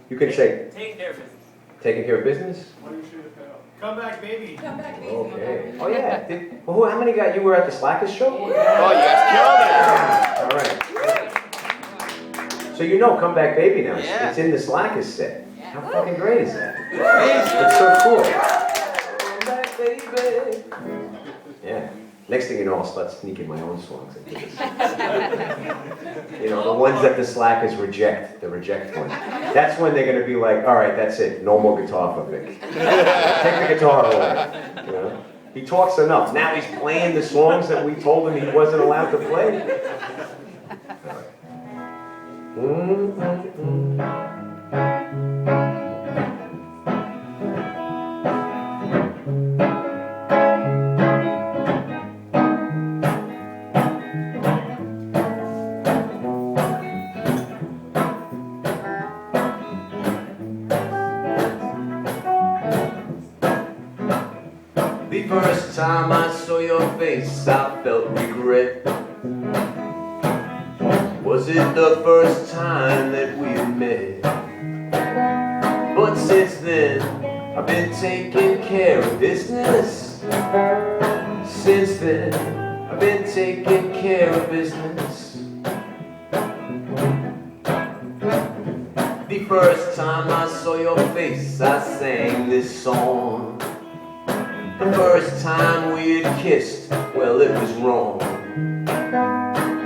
You can say Take care of business. taking care of business. What do you shoot it out? Come back, baby. Come back, baby. Okay. Oh yeah. How many guys you were at the Slackers show? Oh, yes, All right. So you know "Come Back Baby" now. Yeah. It's in the Slackers set. How fucking great is that? Amazing. It's so cool. Come back, baby. Yeah. Next thing you know, I'll start sneaking my own songs into this. You know, the ones that the slackers reject, the reject ones. That's when they're going to be like, all right, that's it. No more guitar for Vic. Take the guitar away. You know? He talks enough. Now he's playing the songs that we told him he wasn't allowed to play. The first time I saw your face, I felt regret. Was it the first time that we met? But since then, I've been taking care of business. Since then, I've been taking care of business. The first time I saw your face, I sang this song. The first time we had kissed, well, it was wrong.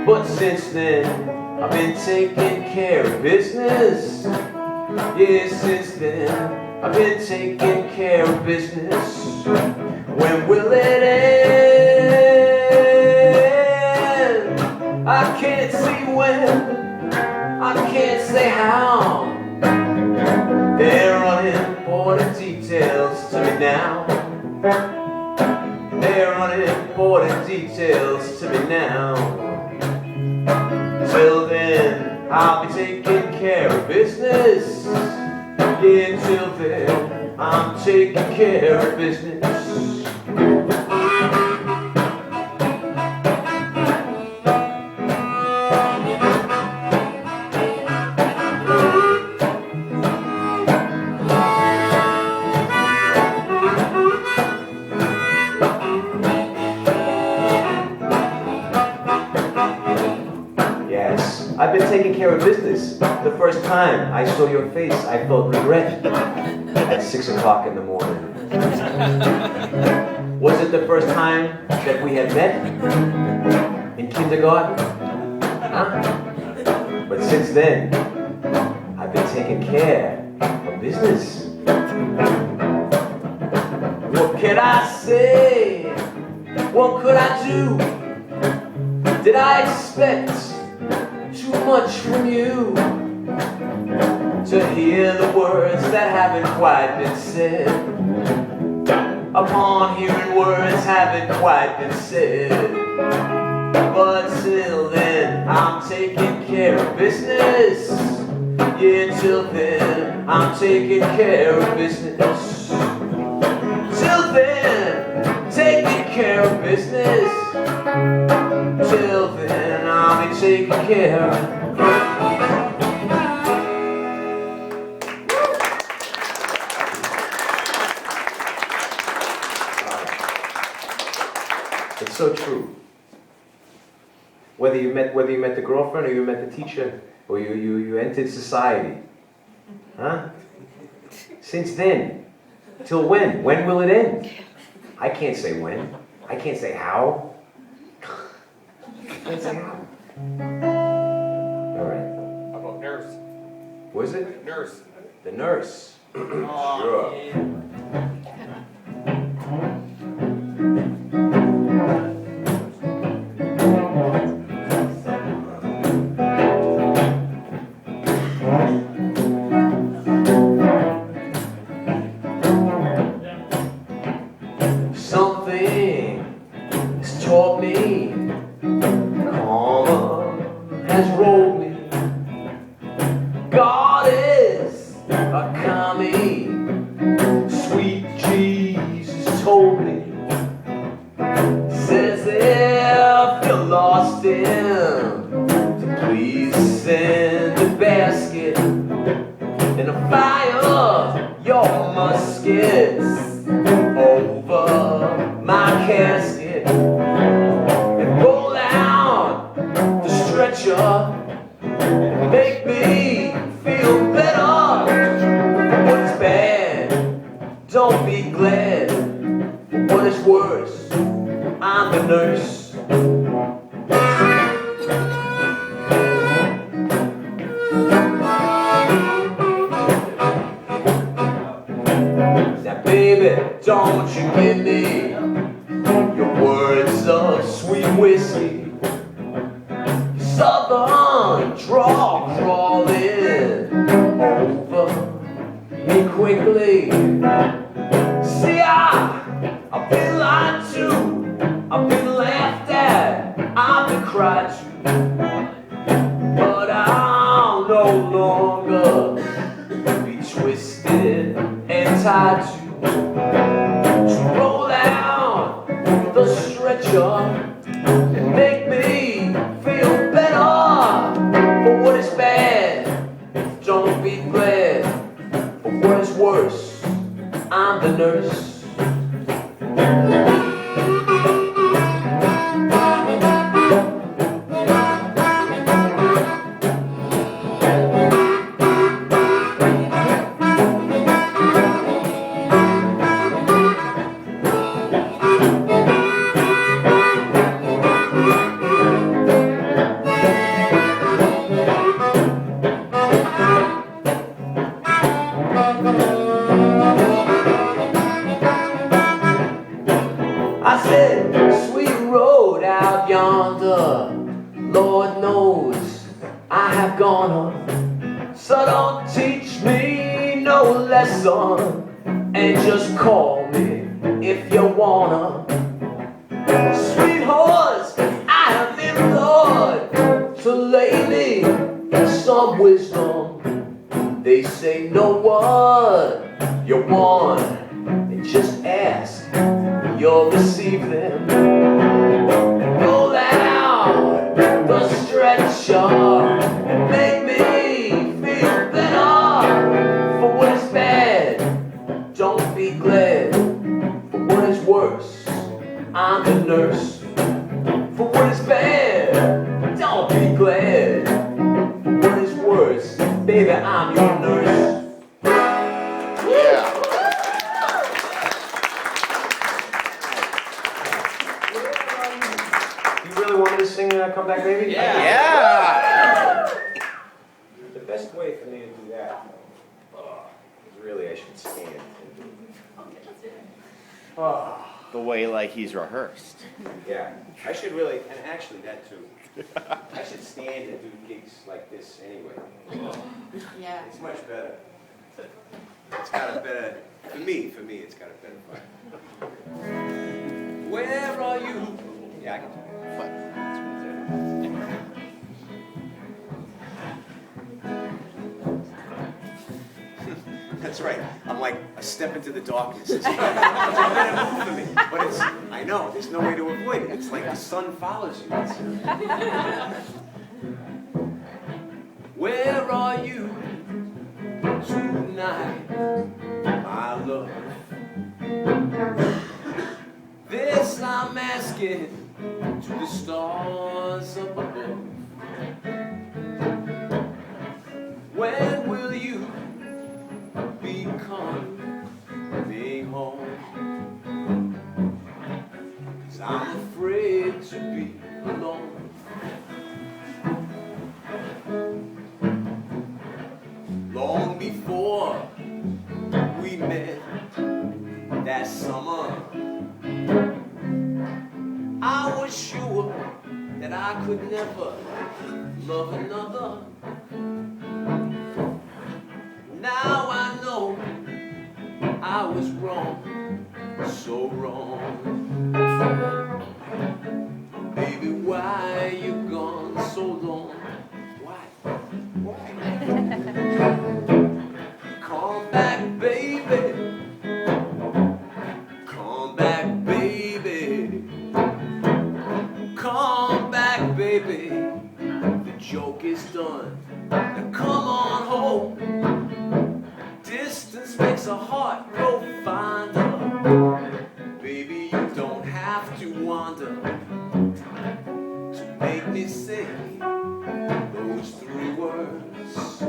But since then, I've been taking care of business. Yeah, since then, I've been taking care of business. When will it end? I can't see when, I can't say how. There are unimportant details to me now. There are unimportant details to me now. Till then, I'll be taking care of business. Yeah, till then, I'm taking care of business. I've been taking care of business. The first time I saw your face, I felt regret at 6 o'clock in the morning. Was it the first time that we had met in kindergarten? Huh? But since then, I've been taking care of business. What can I say? What could I do? Did I expect too much from you to hear the words that haven't quite been said? Upon hearing words haven't quite been said. But till then, I'm taking care of business. Yeah, till then, I'm taking care of business. Till then, taking care of business. Till then, I'll be taking care of. It's so true. Whether you met the girlfriend or you met the teacher or you entered society, huh? Since then, till when? When will it end? I can't say when. I can't say how. I can't say how. All right. How about nurse? What is it? Nurse. The nurse. Sure. Something has taught me, karma has rolled me. God is a commie, sweet Jesus told me. Says if you're lost in, to please send a basket and a fire your muskets over my casket and roll out the stretcher and make me feel better. What is bad, don't be glad. What is worse, I'm the nurse. Now baby, don't you give me your words of sweet whiskey, southern draw crawling over me quickly. See, I've been lied to, I've been laughed at, I've been cried to, but I'll no longer be twisted and tied to roll out the stretcher and make me feel better. For what is bad, don't be glad. For what is worse, I'm the nurse. I said, sweet road out yonder, Lord knows I have gone her. So don't teach me no lesson, and just call me if you wanna. Sweet horse, I have been Lord to lay me some wisdom. They say know what you want, and just ask. You'll receive them. Roll out the stretcher and make me feel better. For what is bad, don't be glad. For what is worse, I'm the nurse. For what is bad, don't be glad. For what is worse, baby, I'm your nurse. Sing Come Back Baby? Yeah! The best way for me to do that is really I should stand. The way like he's rehearsed. Yeah, I should really, and actually that too. I should stand and do gigs like this anyway. Yeah. It's much better. It's got a better, for me, it's got a better vibe. Where are you? Yeah, I can do it. That's right. I'm like a step into the darkness. It's a better move for me. But it's, I know, there's no way to avoid it. It's like the sun follows you. Where are you tonight, my love? This I'm asking to the stars up above. When will you be coming home? 'Cause I'm afraid to be alone. Long before we met that summer, I was sure that I could never love another. Now I know I was wrong, so wrong. Baby, why you gone so long? Why? Come back, baby. Come back, baby. Come back, baby. The joke is done. Now come on home. Distance makes a heart grow fonder. Baby, you don't have to wander to make me say those 3 words.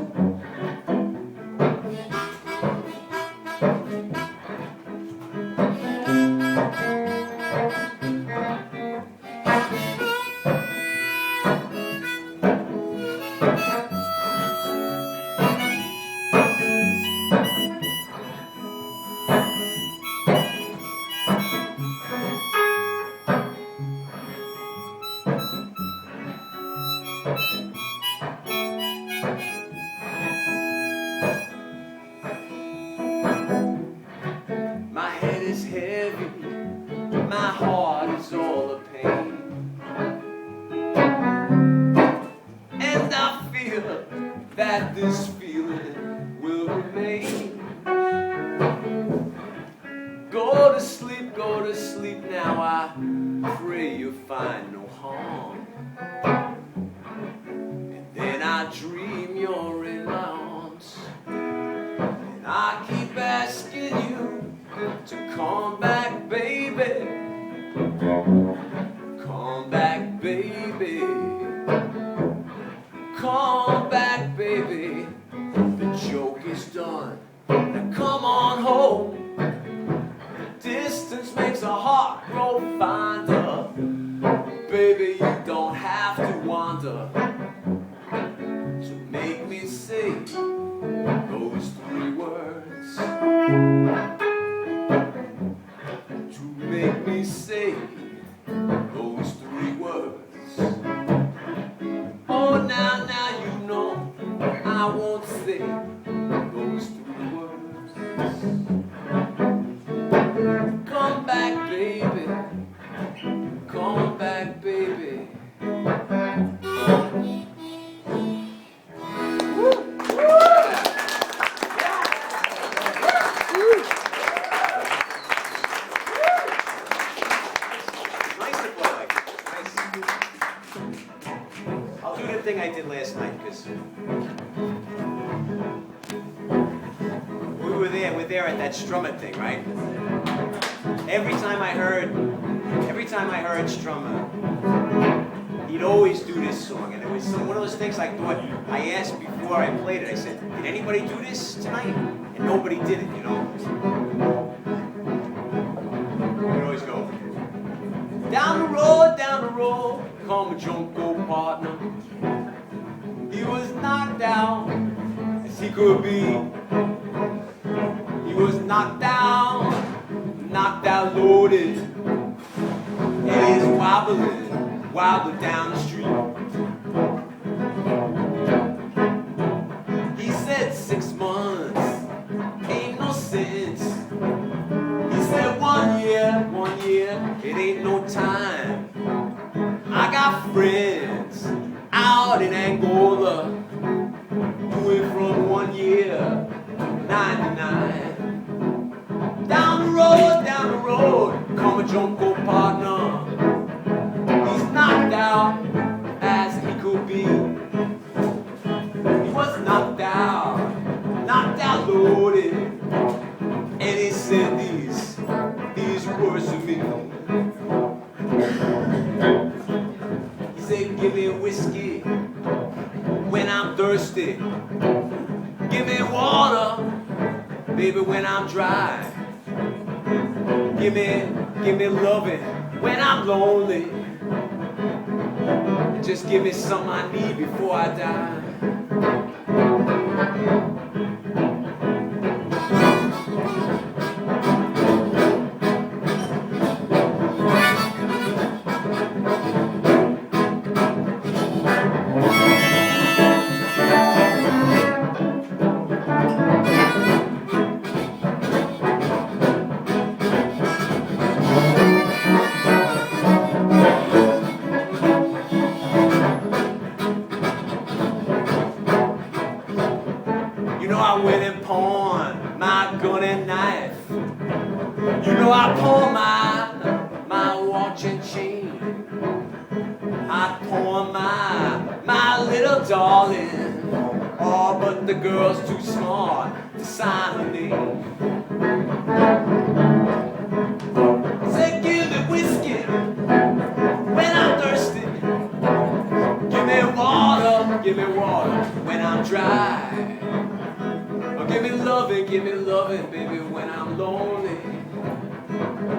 heavy, my heart is all a pain. And I feel that this feeling will remain. Go to sleep now, I pray you find no harm. And then I dream you're in my arms, and I keep asking you to come back, baby. Come back, baby. Come back, baby. The joke is done. Now come on home. Distance makes a heart grow fonder. Baby, you don't have to wander. So make me say those 3 words. To make me say those 3 words. Oh, now you know I won't say those 3 words. Come back, baby. Come back, baby. Nice to play like that. Nice. I'll do the thing I did last night because we're there at that Strummer thing, right? Every time I heard Strummer, he'd always do this song, and it was one of those things I thought, I asked before I played it, I said, did anybody do this tonight? And nobody did it, you know? We'd always go, down the road, come a Junko partner. He was knocked down as he could be. He was knocked out loaded, and he's wobbling down the street. He said 6 months ain't no sense. He said 1 year, it ain't no time. I got friends out in Angola who went from 1 year, 99. Down the road, come a Junko partner. He's knocked out as he could be. He was knocked out loaded, and he said these words to me. He said, give me whiskey when I'm thirsty. Give me water, baby, when I'm dry. Give me loving when I'm lonely. Just give me something I need before I die. I went and pawned my gun and knife. You know I pawned my watch and chain. I pawned my little darling. Oh, but the girl's too smart to sign her name. Said give me whiskey when I'm thirsty. Give me water when I'm dry. Give me loving, baby, when I'm lonely.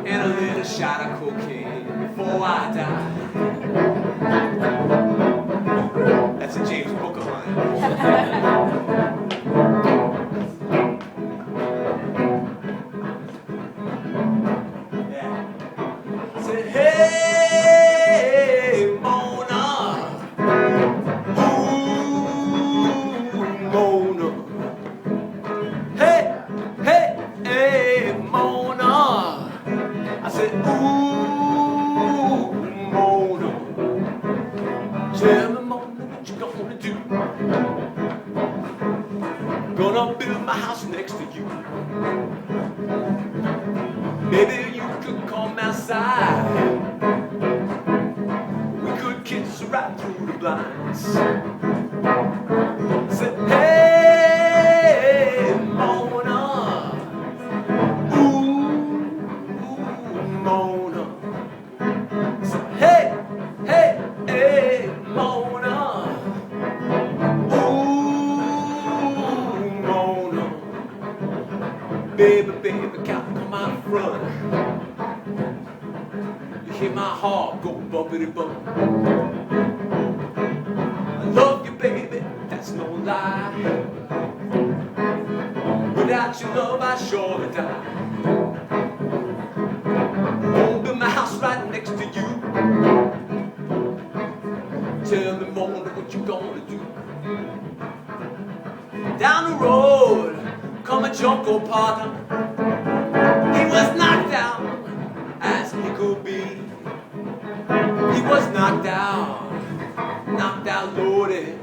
And a little shot of cocaine before I die. That's a James Booker line. Yeah. I said, hey, Mona. Ooh, Mona. Hey, Mona, said, ooh, Mona, tell me, Mona, what you gonna do? Gonna build my house next to you. Maybe you could come outside. We could kiss right through the blinds. Said, hey, Mona, ooh, Mona. Said, hey, hey, hey, Mona, ooh, Mona. Baby, baby, come out front. You hear my heart go bumpity bump. I love you, baby, that's no lie. Without your love, I surely die. Won't build my house right next to you. Tell me, Mona, what you gonna do? Down the road, come a Junko partner. He was knocked out as he could be. He was knocked out loaded.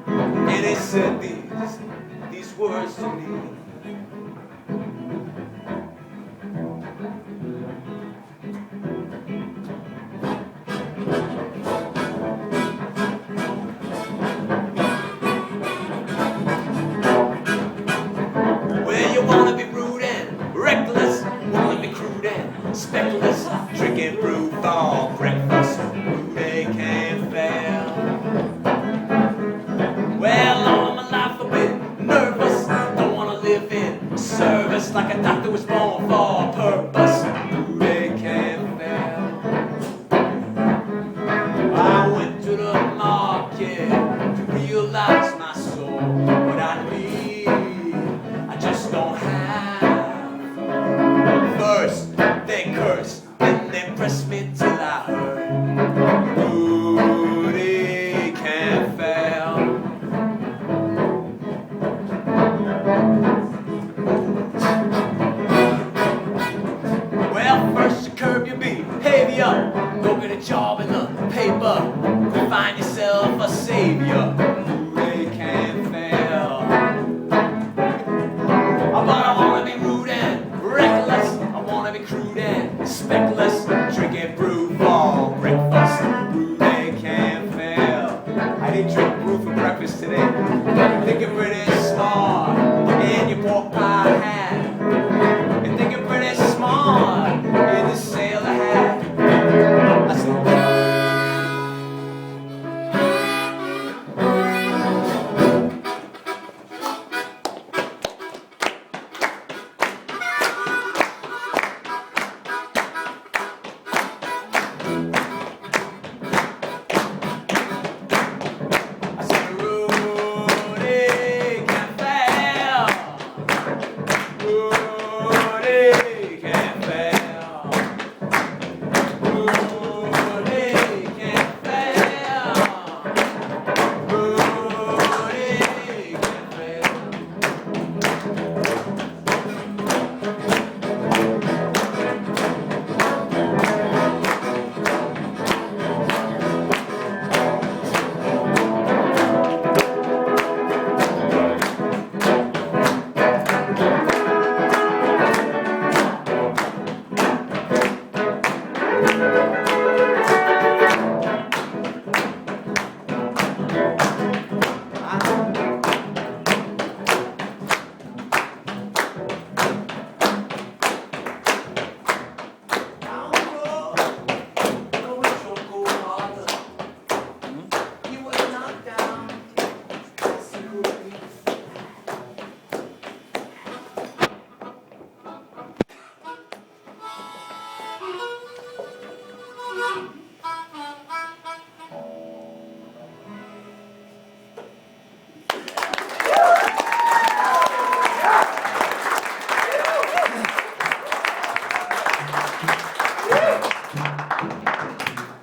And he said these words to me. Well, you wanna be rude and reckless, wanna be crude and speckless, drinking brew for breakfast, they can't fail. Well, all my life I've been nervous, don't wanna live in service like a doctor was born for a purpose, they can't fail. I went to the market to realize my soul, what I need, I just don't have. First they curse, then they press me till I hurt. Rudy can't fail. Well, first you curb your behavior, go get a job in the paper, find yourself a savior. Rudy can't fail. But I wanna be rude and reckless, I wanna be crude and speckless, drinking brew for breakfast. Rudy can't fail. I didn't drink brew for breakfast today. Thinking pretty smart in your pork pie hat. And thinking pretty smart in the sailor hat. I said, Rudy can't fail. Rudy can't fail. Rudy can't fail. Rudy can't fail.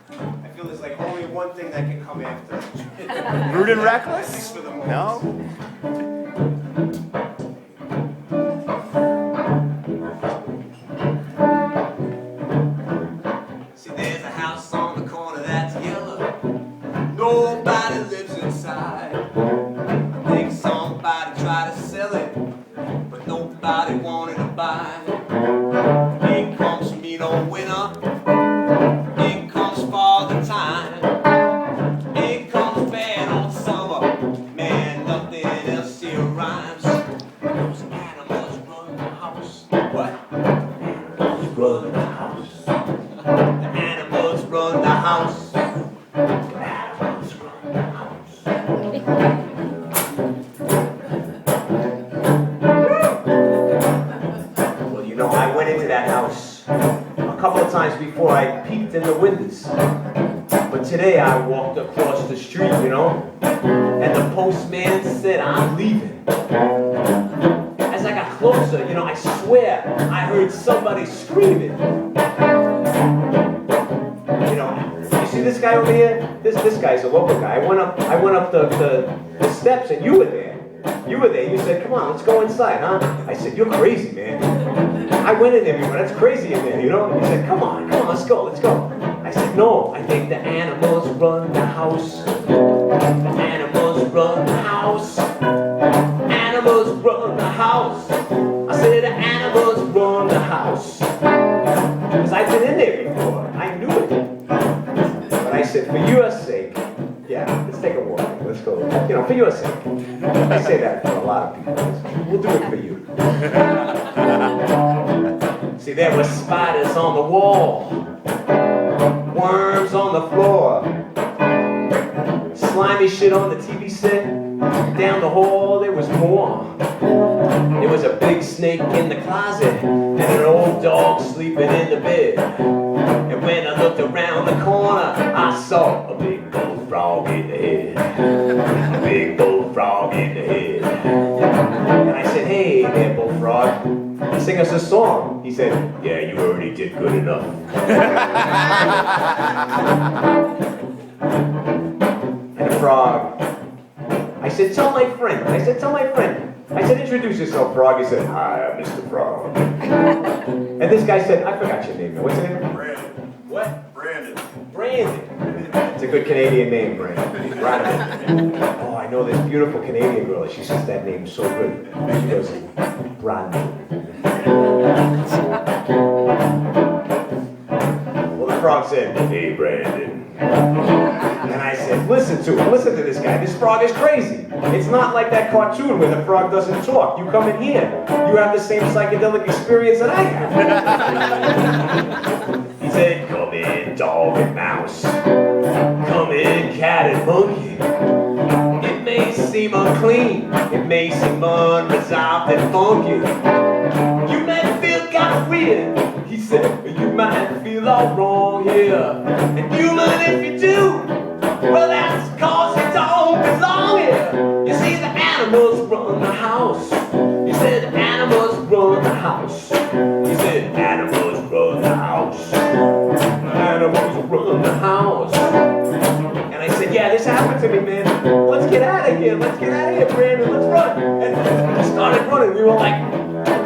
I feel there's like only one thing that can come after. Rude and At reckless? least for the moment. No? rain or winter, it comes father time. It comes bad on summer, man, nothing else here rhymes. Those animals run the house. What? Animals run the house. The animals run the house. The animals run the house. Well, you know, I went into that house a couple of times before. I peeked in the windows. But today I walked across the street, you know, and the postman said, I'm leaving. As I got closer, you know, I swear I heard somebody screaming. You know, you see this guy over here? This guy's a local guy. I went up the steps and you were there. You were there. You said, come on, let's go inside, huh? I said, you're crazy, man. I went in there, that's crazy in there, you know? You said, come on, let's go. I said, no, I think the animals run the house. The animals run the house. Animals run the house. I said, the animals run the house. Because I've been in there before. I knew it. But I said, for your sake, yeah, let's take a walk. Let's go. You know, for your sake. I say that for a lot of people. We'll do it for you. See, there were spiders on the wall. Worms on the floor. Slimy shit on the TV set. Down the hall there was more. There was a big snake in the closet and an old dog sleeping in the bed. And when I looked around the corner, I saw a big bullfrog in the head. A big bullfrog in the head. And I said, hey there, bullfrog, sing us a song. He said, yeah, you already did good enough. And the frog, I said, tell my friend. I said, introduce yourself, Frog. He said, hi, I'm Mr. Frog. And this guy said, I forgot your name. What's your name? Brandon. What? Brandon. Brandon. It's a good Canadian name, Brandon. Oh, I know this beautiful Canadian girl. She says that name so good. She goes, Brandon. Well, the frog said, hey, Brandon. And I said, listen to this guy. This frog is crazy. It's not like that cartoon where the frog doesn't talk. You come in here, you have the same psychedelic experience that I have. He said, come in, dog and mouse. Come in, cat and monkey. It may seem unclean. It may seem unresolved and funky. You may feel kind of weird. He said, you might feel all wrong here. And human if you do, well that's cause you don't belong here. You see the animals run the house. He said the animals run the house. He said animals run the house. Animals run the house. And I said, yeah, this happened to me, man. Let's get out of here, Brandon, let's run. And we started running. We were like,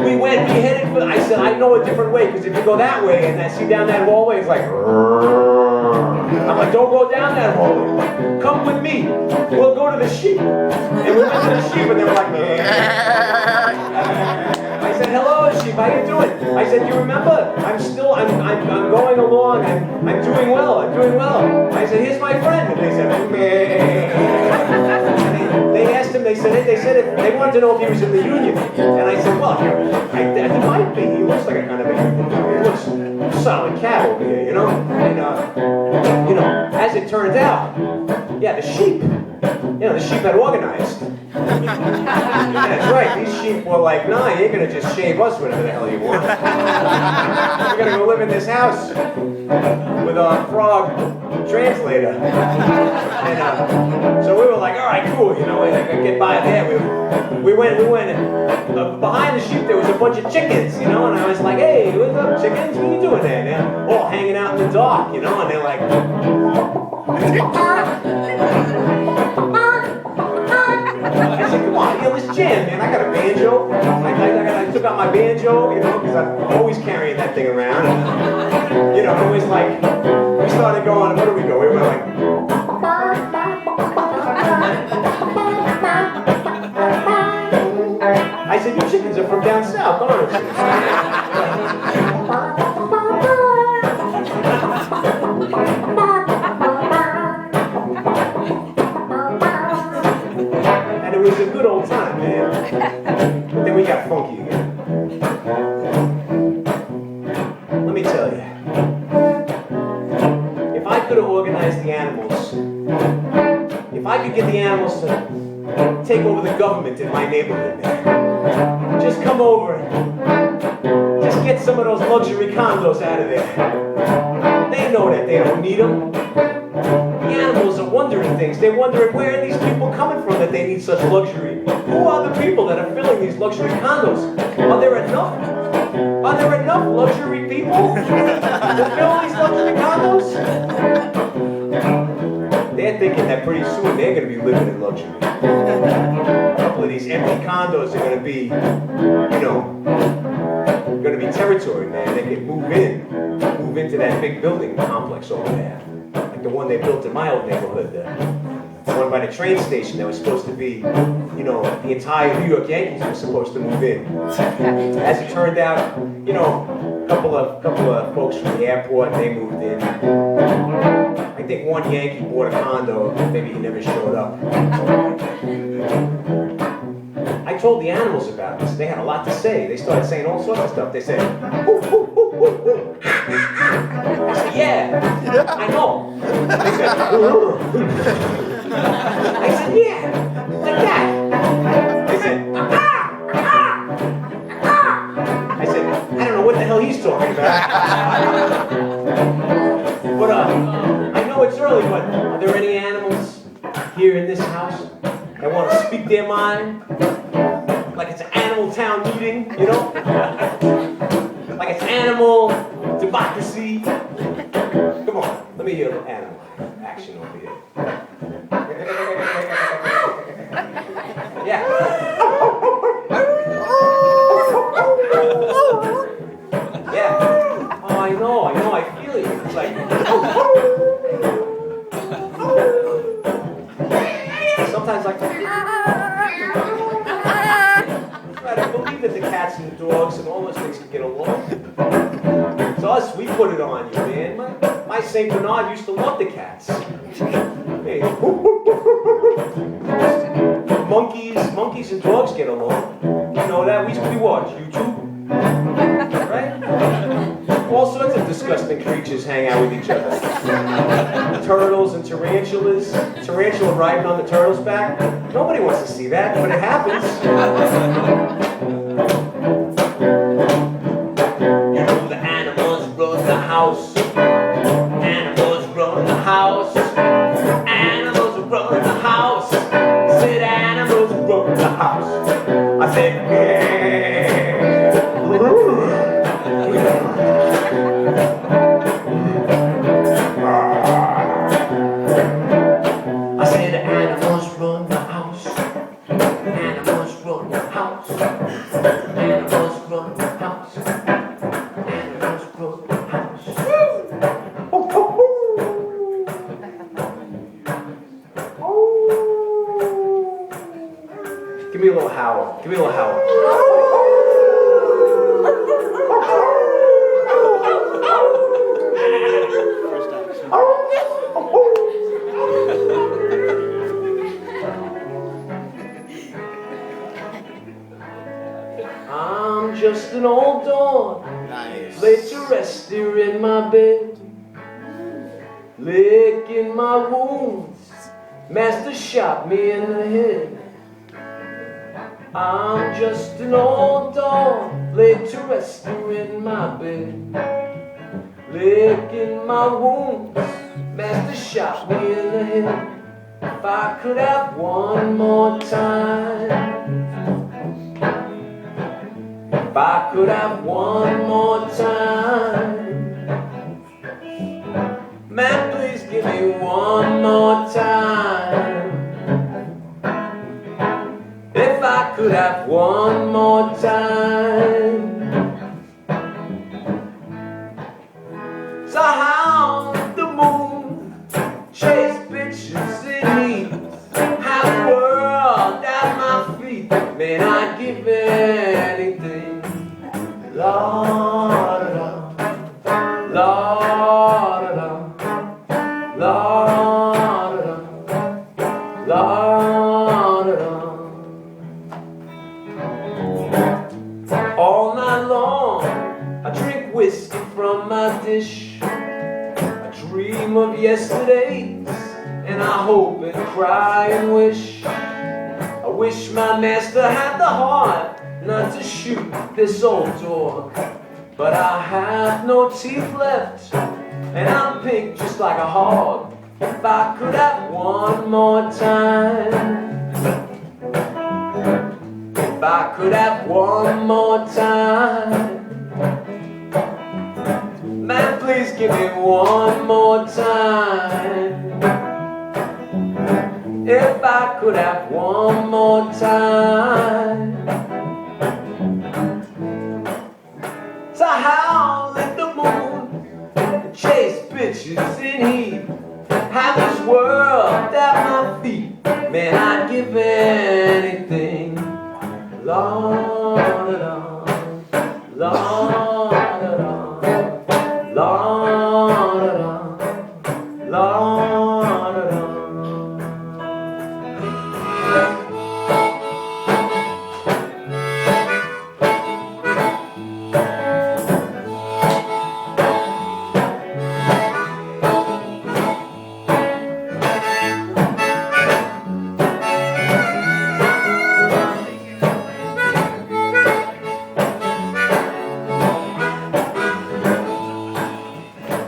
we headed for, I said, I know a different way, because if you go that way and I see down that hallway, it's like, I'm like, don't go down that hallway. Come with me. We'll go to the sheep. And we went to the sheep and they were like, I said, hello, sheep, how you doing? I said, you remember? I'm going along, I'm doing well. I said, here's my friend. And they said, they asked him, they said they wanted to know if he was in the union. And I said, well, I might be. He looks like a kind of a union guy. He looks a solid cat over here, you know? And, you know, as it turned out, yeah, the sheep had organized. That's right, these sheep were like, nah, you ain't gonna just shave us whatever the hell you want. We're gonna go live in this house with a frog translator. And so we were like, all right, cool, you know, I can get by there. We went, behind the sheep there was a bunch of chickens, you know, and I was like, hey, what's up, chickens? What are you doing there? And they're all hanging out in the dark, you know, and they're like, I said, come on, let's jam, man. I got a banjo. I took out my banjo, you know, because I'm always carrying that thing around. And, you know, it was like, we started going, where do we go? We went like, I said, you chickens are from down south, aren't you? tell you. If I could have organized the animals, if I could get the animals to take over the government in my neighborhood, man, just come over and just get some of those luxury condos out of there. They know that they don't need them. The animals are wondering things. They're wondering, where are these people coming from that they need such luxury? Who are the people that are filling these luxury condos? Are there enough? Are there enough luxury people to fill these luxury condos? They're thinking that pretty soon they're going to be living in luxury. A couple of these empty condos are going to be, going to be territory, man. They can move into that big building complex over there. Like the one they built in my old neighborhood, the one by the train station that was supposed to be, the entire New York Yankees were supposed to move in. As it turned out, a couple of folks from the airport, they moved in. I think one Yankee bought a condo, maybe he never showed up. I told the animals about this. They had a lot to say. They started saying all sorts of stuff. They said, woo, woo, woo, woo, woo. I said, yeah, I know. They said, I said, yeah, like that. They said, ah, ah, ah. I said, I don't know what the hell he's talking about. But I know it's early, but are there any animals here in this house that want to speak their mind? Like it's an animal town meeting, Like it's animal democracy. Come on, let me hear a little animal action over here. Yeah. Yeah. Oh, I know, I feel you. It's like, sometimes like, I believe that the cats and the dogs and all those things can get along. It's us, we put it on you, man. My Saint Bernard used to love the cats. Hey. Monkeys and dogs get along. You know that? We watch YouTube. Right? All sorts of disgusting creatures hang out with each other. Turtles and tarantulas. Tarantula riding on the turtle's back. Nobody wants to see that, but it happens. The animals run the house. Animals run the house. Animals run the house. Said animals run the house. I said, I said animals run the house. Animals run the house. Animals run the house. Animals run the house. Give me a little howl. Give me a little howl. I'm just an old dog, laid to rest here in my bed, licking my wounds. Master shot me in the head. I'm just an old dog, laid to rest here in my bed, licking my wounds. Master shot me in the head. If I could have one more time. If I could have one more time. Man, please give me one more time. If I could have one more time. So how the moon chase bitches in heat, have the world at my feet, man, I'd give anything. La da da, la da da, la da da, la da da. All night long, I drink whiskey from my my dish. I dream of yesterdays, and I hope and cry and wish. I wish my master had the heart not to shoot this old dog. But I have no teeth left, and I'm pink just like a hog. If I could have one more time, if I could have one more time, man, please give me one more time. If I could have one more time, to howl at the moon, chase bitches in heat, have this world at my feet. Man, I'd give anything. La-da-da, la-da-da, la-da-da, la-da-da.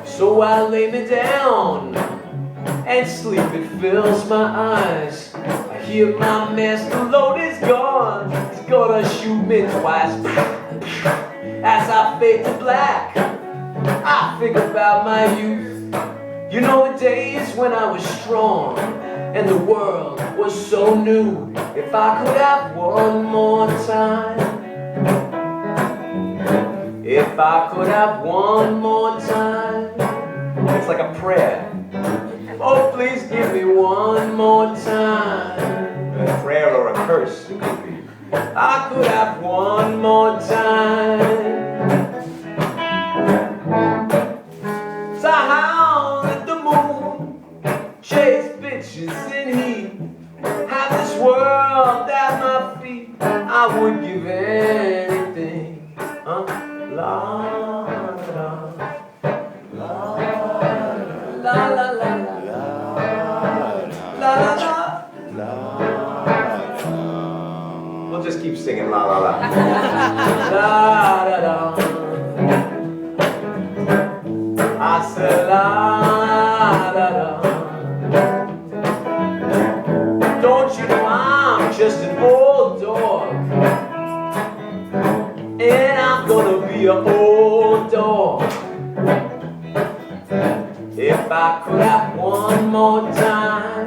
So I lay me down and sleep, it fills my eyes. I hear my master load his gun, he's gonna shoot me twice. As I fade to black, I think about my youth. You know, the days when I was strong and the world was so new. If I could have one more time, if I could have one more time. It's like a prayer. Oh, please give me one more time. A prayer or a curse, it could be. I could have one more time. To howl at the moon, chase bitches in heat, have this world at my feet. I would give anything. La-da-da. La la la la la la la. We'll just keep singing la la la. La da da. I said la da da. Don't you know I'm just an old dog, and I'm gonna be an old dog. If I could have one more time,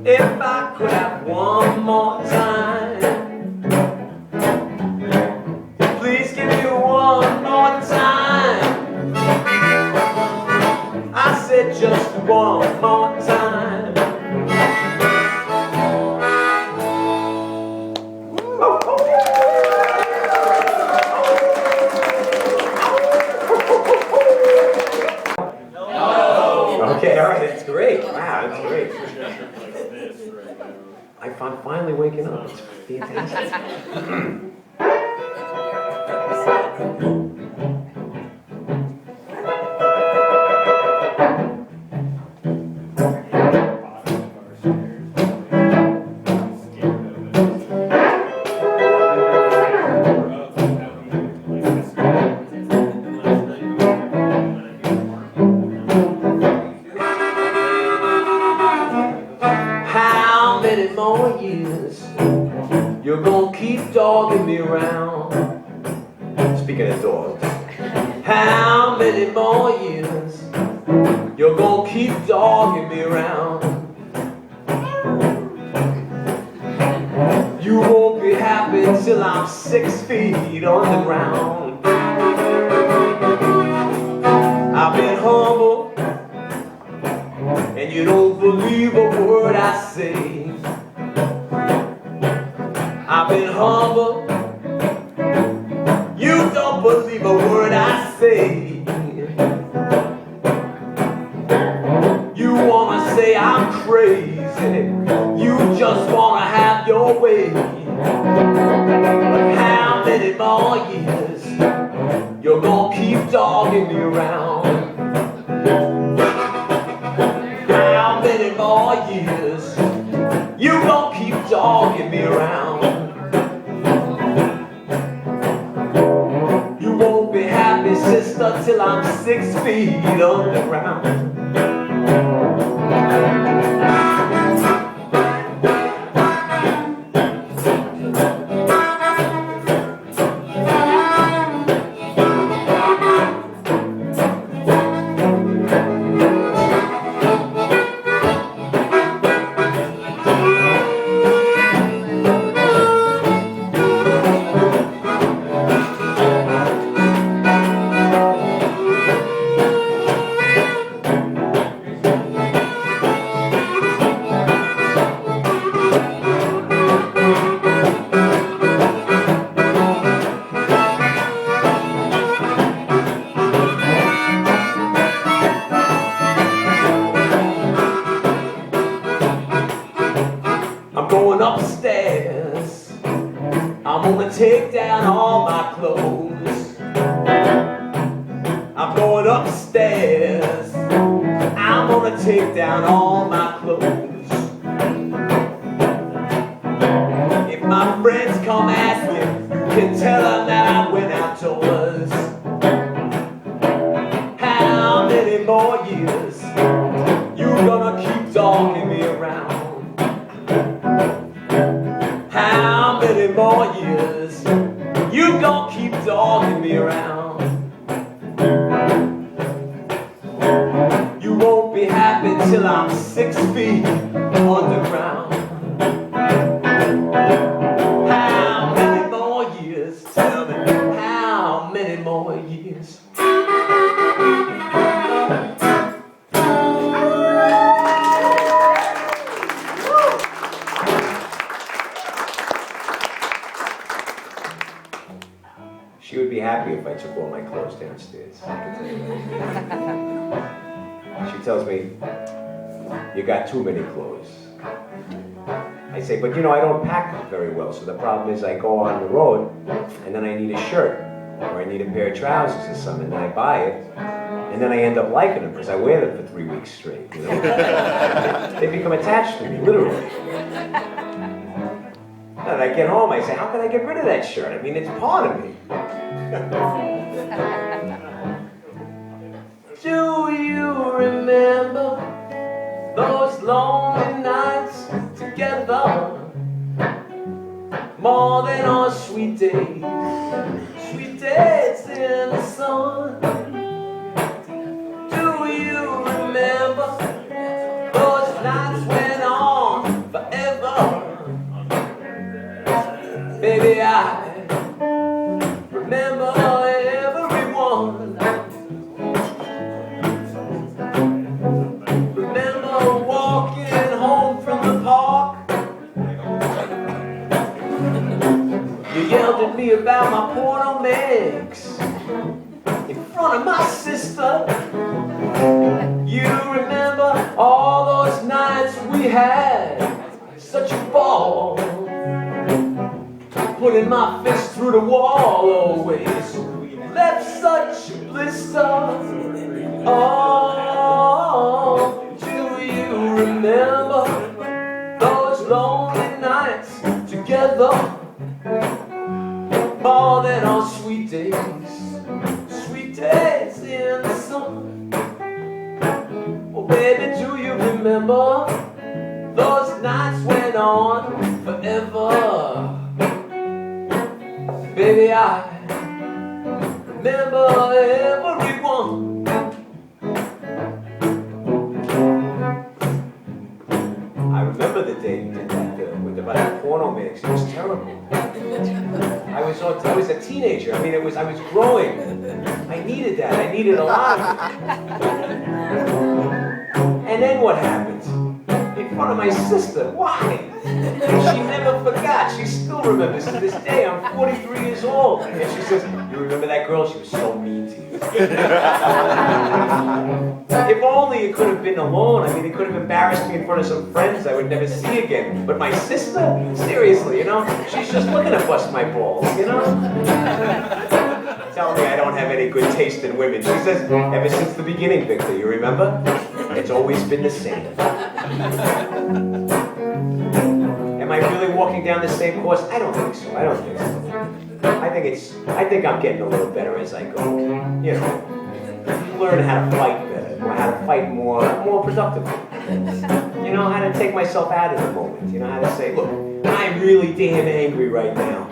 if I could have one more time, please give me one more time. I said just one more time. Okay, all right, that's great. Wow, that's great. I'm finally waking up. It's fantastic. How many more years you're gonna keep dogging me around? Speaking of dogs, How many more years you're gonna keep dogging me around? You won't be happy till I'm 6 feet underground. I've been humble, and you don't believe a word I say. I've been humble, you don't believe a word I say. You wanna say I'm crazy, you just wanna have your way. But how many more years you're gonna gon' keep dogging me around. How many more years you gon' keep dogging me around? You won't be happy, sister, till I'm 6 feet underground. Going upstairs, I'm gonna take down all my clothes. I'm going upstairs, I'm gonna take down all my clothes. If my friends come asking, you can tell them that I went outdoors. How many more years you gonna keep dogging me around? How many more years you gon' keep dogging me around? You won't be happy till I'm 6 feet underground. How many more years? Tell me, how many more years? She would be happy if I took all my clothes downstairs. I can tell you that. She tells me, you got too many clothes. I say, but you know, I don't pack very well, so the problem is I go on the road, and then I need a shirt, or I need a pair of trousers or something, and I buy it, and then I end up liking them, because I wear them for 3 weeks straight, you know? They become attached to me, literally. And I get home, I say, how can I get rid of that shirt? I mean, it's part of me. Do you remember those lonely nights together? More than our sweet days in the sun. Do you remember those nights went on forever? Baby, I remember everyone. Remember walking home from the park. You yelled at me about my porno mix in front of my sister. You remember all those nights we had such a ball, putting my fist through the wall always. Left such a blister. Oh, do you remember those lonely nights together? More than our sweet days in the sun. Oh baby, do you remember those nights went on forever? Baby, I remember everyone. I remember the day you did that with the porno mix. It was terrible. I was a teenager. I mean, I was growing. I needed that. I needed a lot of it. And then what happened? In front of my sister. Why? She never forgot. She still remembers to this day. I'm 43 years old. And she says, you remember that girl? She was so mean to you. If only it could have been alone. I mean, it could have embarrassed me in front of some friends I would never see again. But my sister? Seriously, you know? She's just looking to bust my balls, you know? telling me I don't have any good taste in women. She says, ever since the beginning, Victor, you remember? It's always been the same. Am I really walking down the same course? I don't think so. I don't think so. I think I'm getting a little better as I go. You know, learn how to fight better, or how to fight more productively. You know, how to take myself out of the moment. You know, how to say, look, I'm really damn angry right now.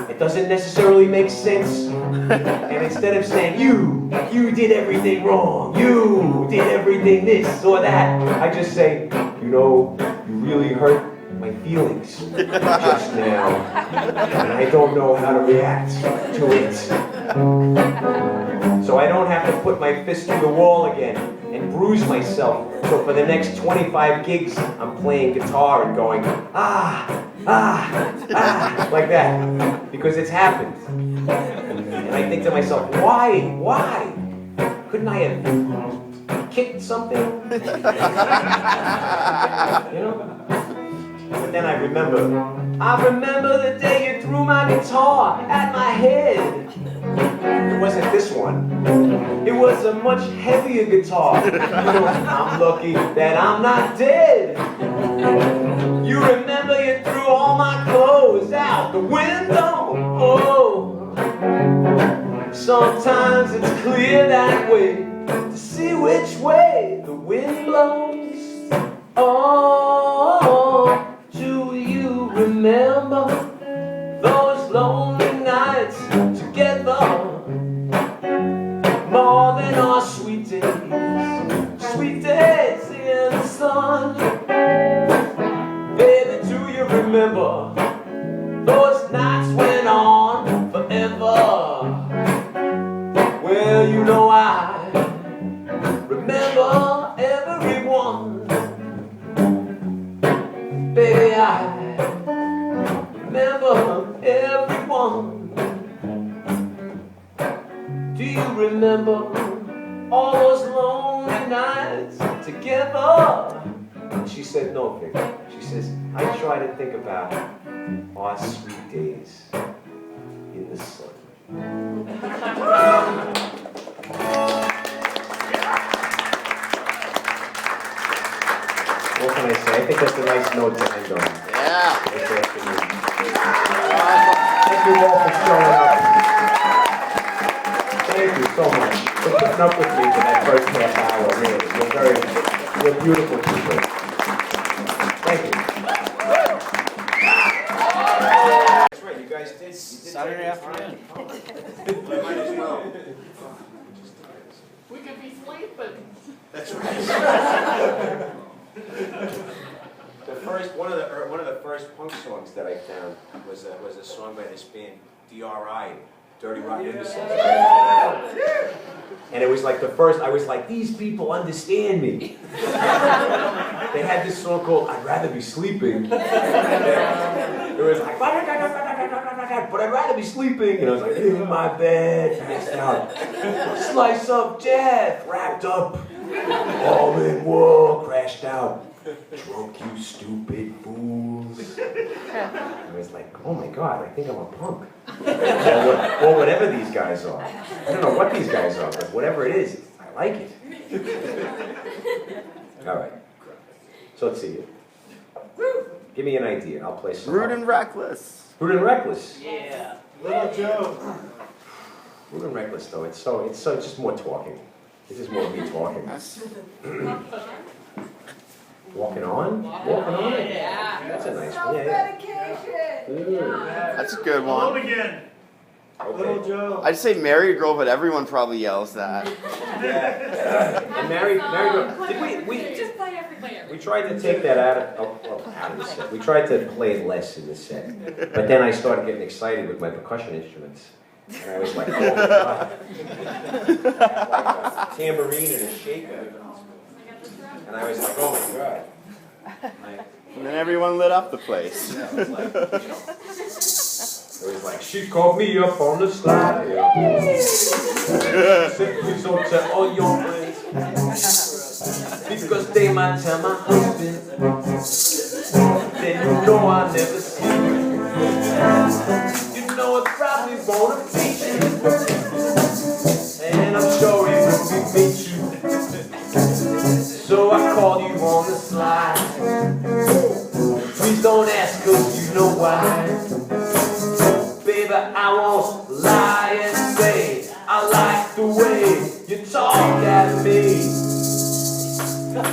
It doesn't necessarily make sense. And instead of saying, you did everything wrong, you did everything this or that, I just say, you know, you really hurt my feelings just now, and I don't know how to react to it. So I don't have to put my fist through the wall again and bruise myself. So for the next 25 gigs, I'm playing guitar and going, like that, because it's happened. And I think to myself, why? Couldn't I have kicked something? You know? But then I remember the day you threw my guitar at my head. It wasn't this one. It was a much heavier guitar. I'm lucky that I'm not dead. You remember you threw all my clothes out the window. Oh, sometimes it's clear that way to see which way the wind blows. Oh, do you remember those lonely nights together? More than our sweet days in the sun. Baby, do you remember those nights went on forever? Well, you know I remember everyone. Baby, I remember everyone. Do you remember all those lonely nights together? And she said, no, Vic. She says, I try to think about our sweet days in the sun. What can I say? I think that's a nice note to end on. Yeah. Thank you all for showing up. Thank you so much for putting up with me for that first half hour. Really, you're beautiful people. Thank you. That's right. You guys did. Saturday afternoon. Might as well. We could be sleeping. That's right. One of the first punk songs that I found was a song by this band DRI, Dirty Rotten Imbeciles. And it was like the first. I was like, these people understand me. They had this song called "I'd Rather Be Sleeping." It was like, but I'd rather be sleeping. And I was like, in my bed, passed out, slice of death, wrapped up, all in war, crashed out. Drunk, you stupid fools. I was like, oh my God, I think I'm a punk. or whatever these guys are. I don't know what these guys are, but whatever it is, I like it. All right. So let's see. Give me an idea. I'll play some. Rude and reckless. Rude and Reckless. Yeah. Little Joe. Rude and Reckless, though. It's just more talking. It's just more me talking. Walking on? Walking on? Yeah. That's a nice one. Yeah. That's a good one. again. Little Okay. Joe. I'd say Married Girl, but everyone probably yells that. And Married Girl. Did we Just play every. We tried to take that out of the set. We tried to play it less in the set. But then I started getting excited with my percussion instruments. And I was like, oh my God. Like a tambourine and a shaker. And I was like, oh my God. And then everyone lit up the place. It was like, she called me up on the slide. Simply so to all your friends. Because they might tell my husband. Then you know I'll never see you. You know it probably won't appease you.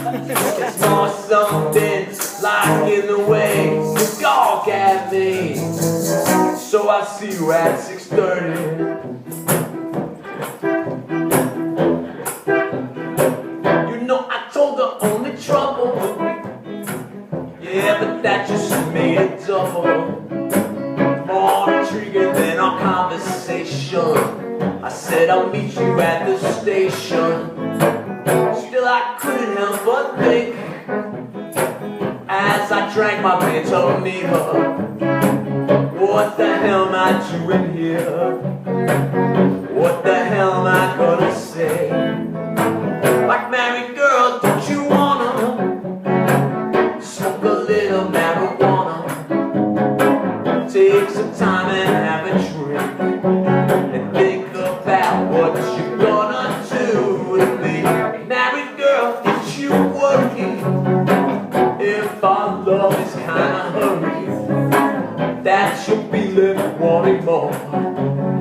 It's more something like in the way you gawk at me. So I see you at 6:30. You know I told her only trouble. Yeah, but that just made it double. More intriguing than our conversation. I said I'll meet you at the station. Still I couldn't help but think, as I drank my beer to meet her, what the hell am I doing here? What the hell am I gonna say? Like, married girl, don't you wanna smoke a little marijuana? Take some time and have a drink, and think about what you're gonna do to me. Married girl, don't you worry if our love is kinda hurried, that you'll be left wanting more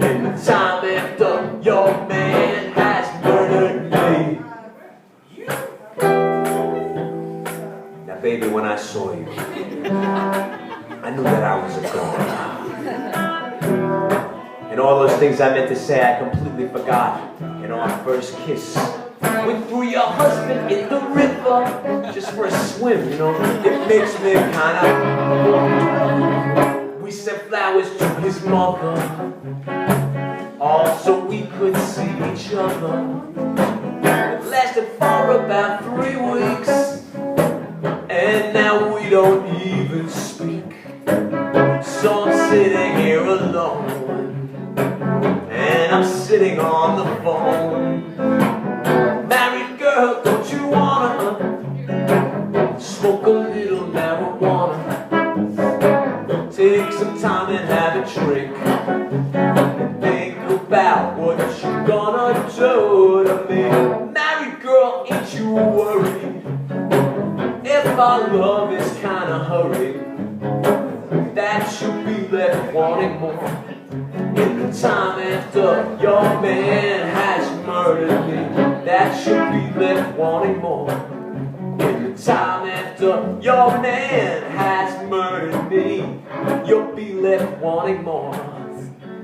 in the time after your man has murdered me. Now baby, when I saw you, I knew that I was a goner. And all those things I meant to say I completely forgot in our first kiss. We threw your husband in the river just for a swim, you know. It makes me kinda. We sent flowers to his mother, all so we could see each other. It lasted for about 3 weeks, and now we don't even speak. So I'm sitting here alone, and I'm sitting on the phone. Married girl, don't you wanna smoke a little marijuana? Take some time and have a drink, and think about what you're gonna do to me. Married girl, ain't you worried if our love is kinda hurried, that you'll be left wanting more in the time after your man has murdered me? That you'll be left wanting more in the time after your man has murdered me. You'll be left wanting more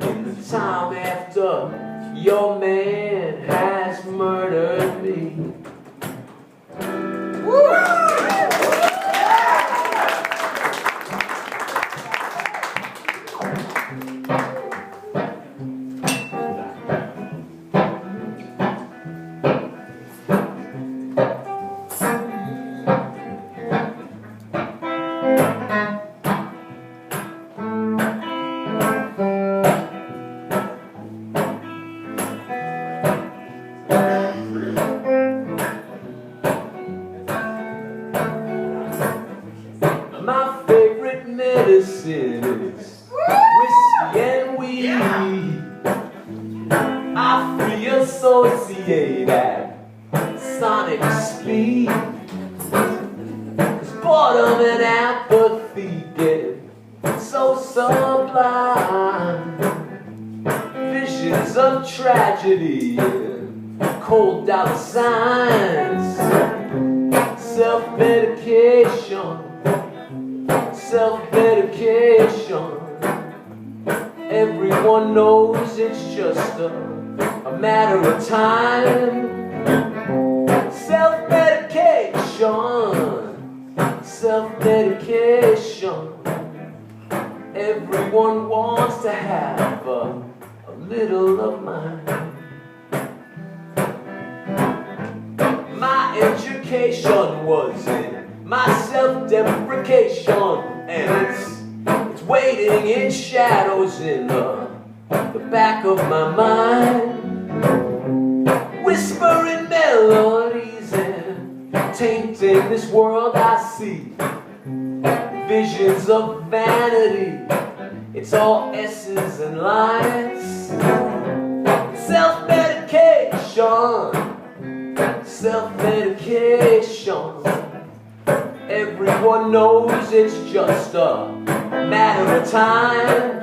in the time after your man has murdered me. Woo! My favorite medicine is whiskey and weed. I free associate at sonic speed. 'Cause boredom and apathy get so sublime. Visions of tragedy and cold dollar signs. Self-medication, self-medication. Everyone knows it's just a matter of time. Self-medication, self-medication. Everyone wants to have a little of mine. My education was in my self-deprecation, and it's waiting in shadows in the back of my mind. Whispering melodies and tainting this world I see. Visions of vanity, it's all S's and lines. Self-medication, self-medication. Everyone knows it's just a matter of time.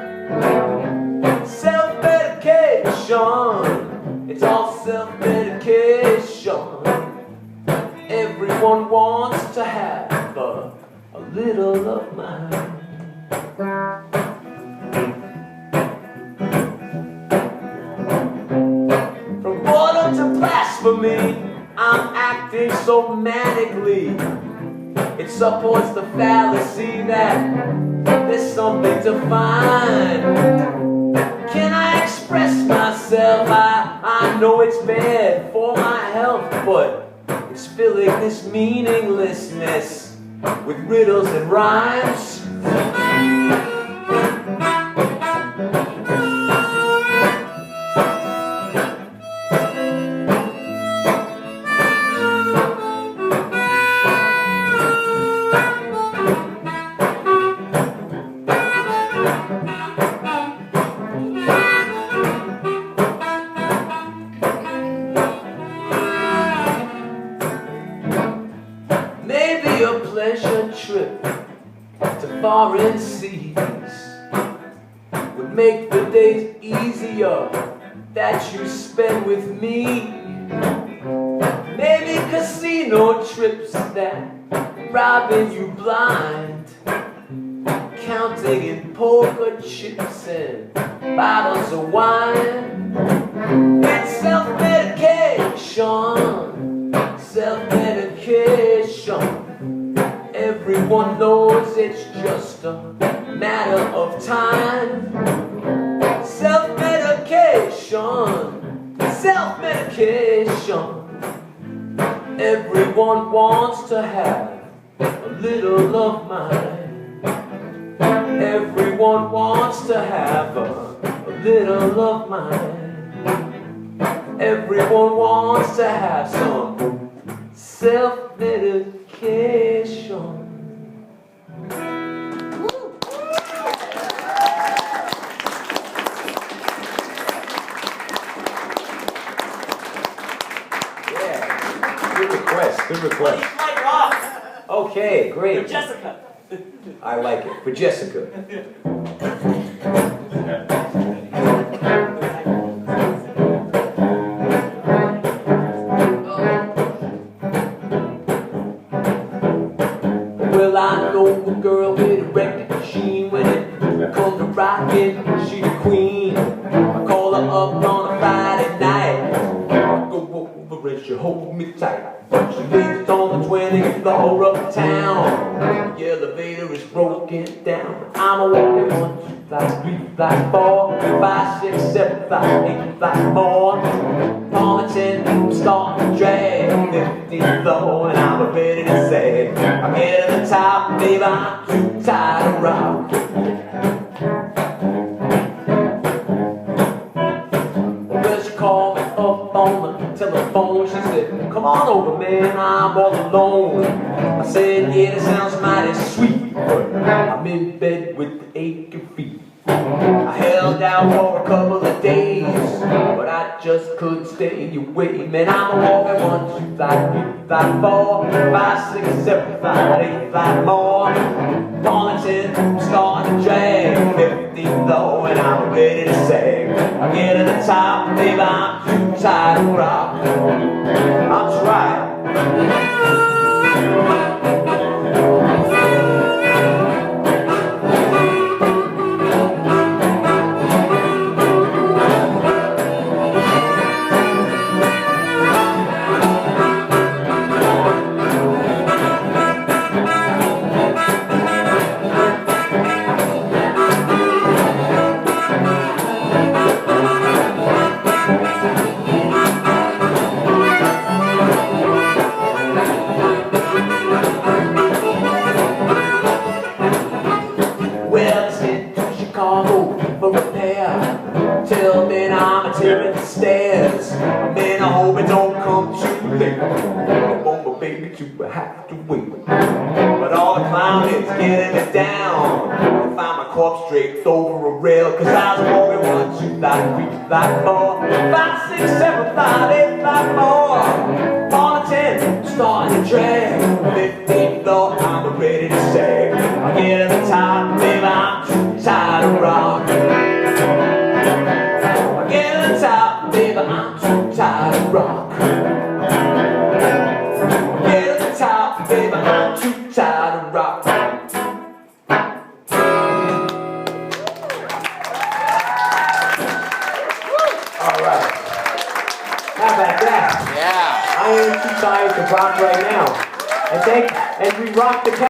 Self-medication, it's all self-medication. Everyone Everyone wants to have a little of mine. From boredom to blasphemy, I'm acting so manically. It supports the fallacy that there's something to find. Can I express myself? I know it's bad for my health, but it's filling this meaninglessness with riddles and rhymes. Maybe a pleasure trip to foreign seas would make the days easier that you spend with me. Maybe casino trips that robbing you blind, counting in poker chips and bottles of wine. It's self-medication, self-medication. Everyone knows it's just a matter of time. Self-medication, self-medication. Everyone wants to have a little of mine. Everyone wants to have a little of mine. Everyone wants to have some self-medication. Good request, good request. Like off Okay, great. for Jessica. I like it. For Jessica. Well, I know a girl with a record machine. When it comes to rockin', she the queen. I call her up on a Friday night. I go over and she hold me tight. She lives on the 20th floor uptown. The elevator is broken down. I'm a walking 1, 2, 3, 4, 5, 6, 7, 8, more. On the 10, I'm starting to drag. 15th floor, and I'm ready to say, I get to the top, baby, I'm too tired to rock. Well, she called me up on the telephone. She said, come on over, man, I'm all alone. I said, yeah, that sounds mighty sweet, but I'm in bed with the aching feet. I held out for a couple of days, but I just couldn't stay away. Man, I'm a walking 1, 2, 3, 4, 5, 6, 7, 8, more. On the 10, I'm starting to drag. 15 low, and I'm ready to sag. I get to the top, baby, I'm too tired to rock. I'm trying. For repair. Tell me I'm a tearing the stairs. Man, I hope it don't come too late. I want my baby to have to wait. But all the clowning is getting me down. I find my corpse draped over a rail. Cause I was walking 1, 2, 3, 4, 5, 6, 7, 5, 8, 5 more. On the 10, starting to drag. 15 floor, I'm ready to sag. I get to the top, baby, I'm too tired to rock. I get to the top, baby, I'm too tired to rock. I get to the top. I am too tired to rock right now. And we rock the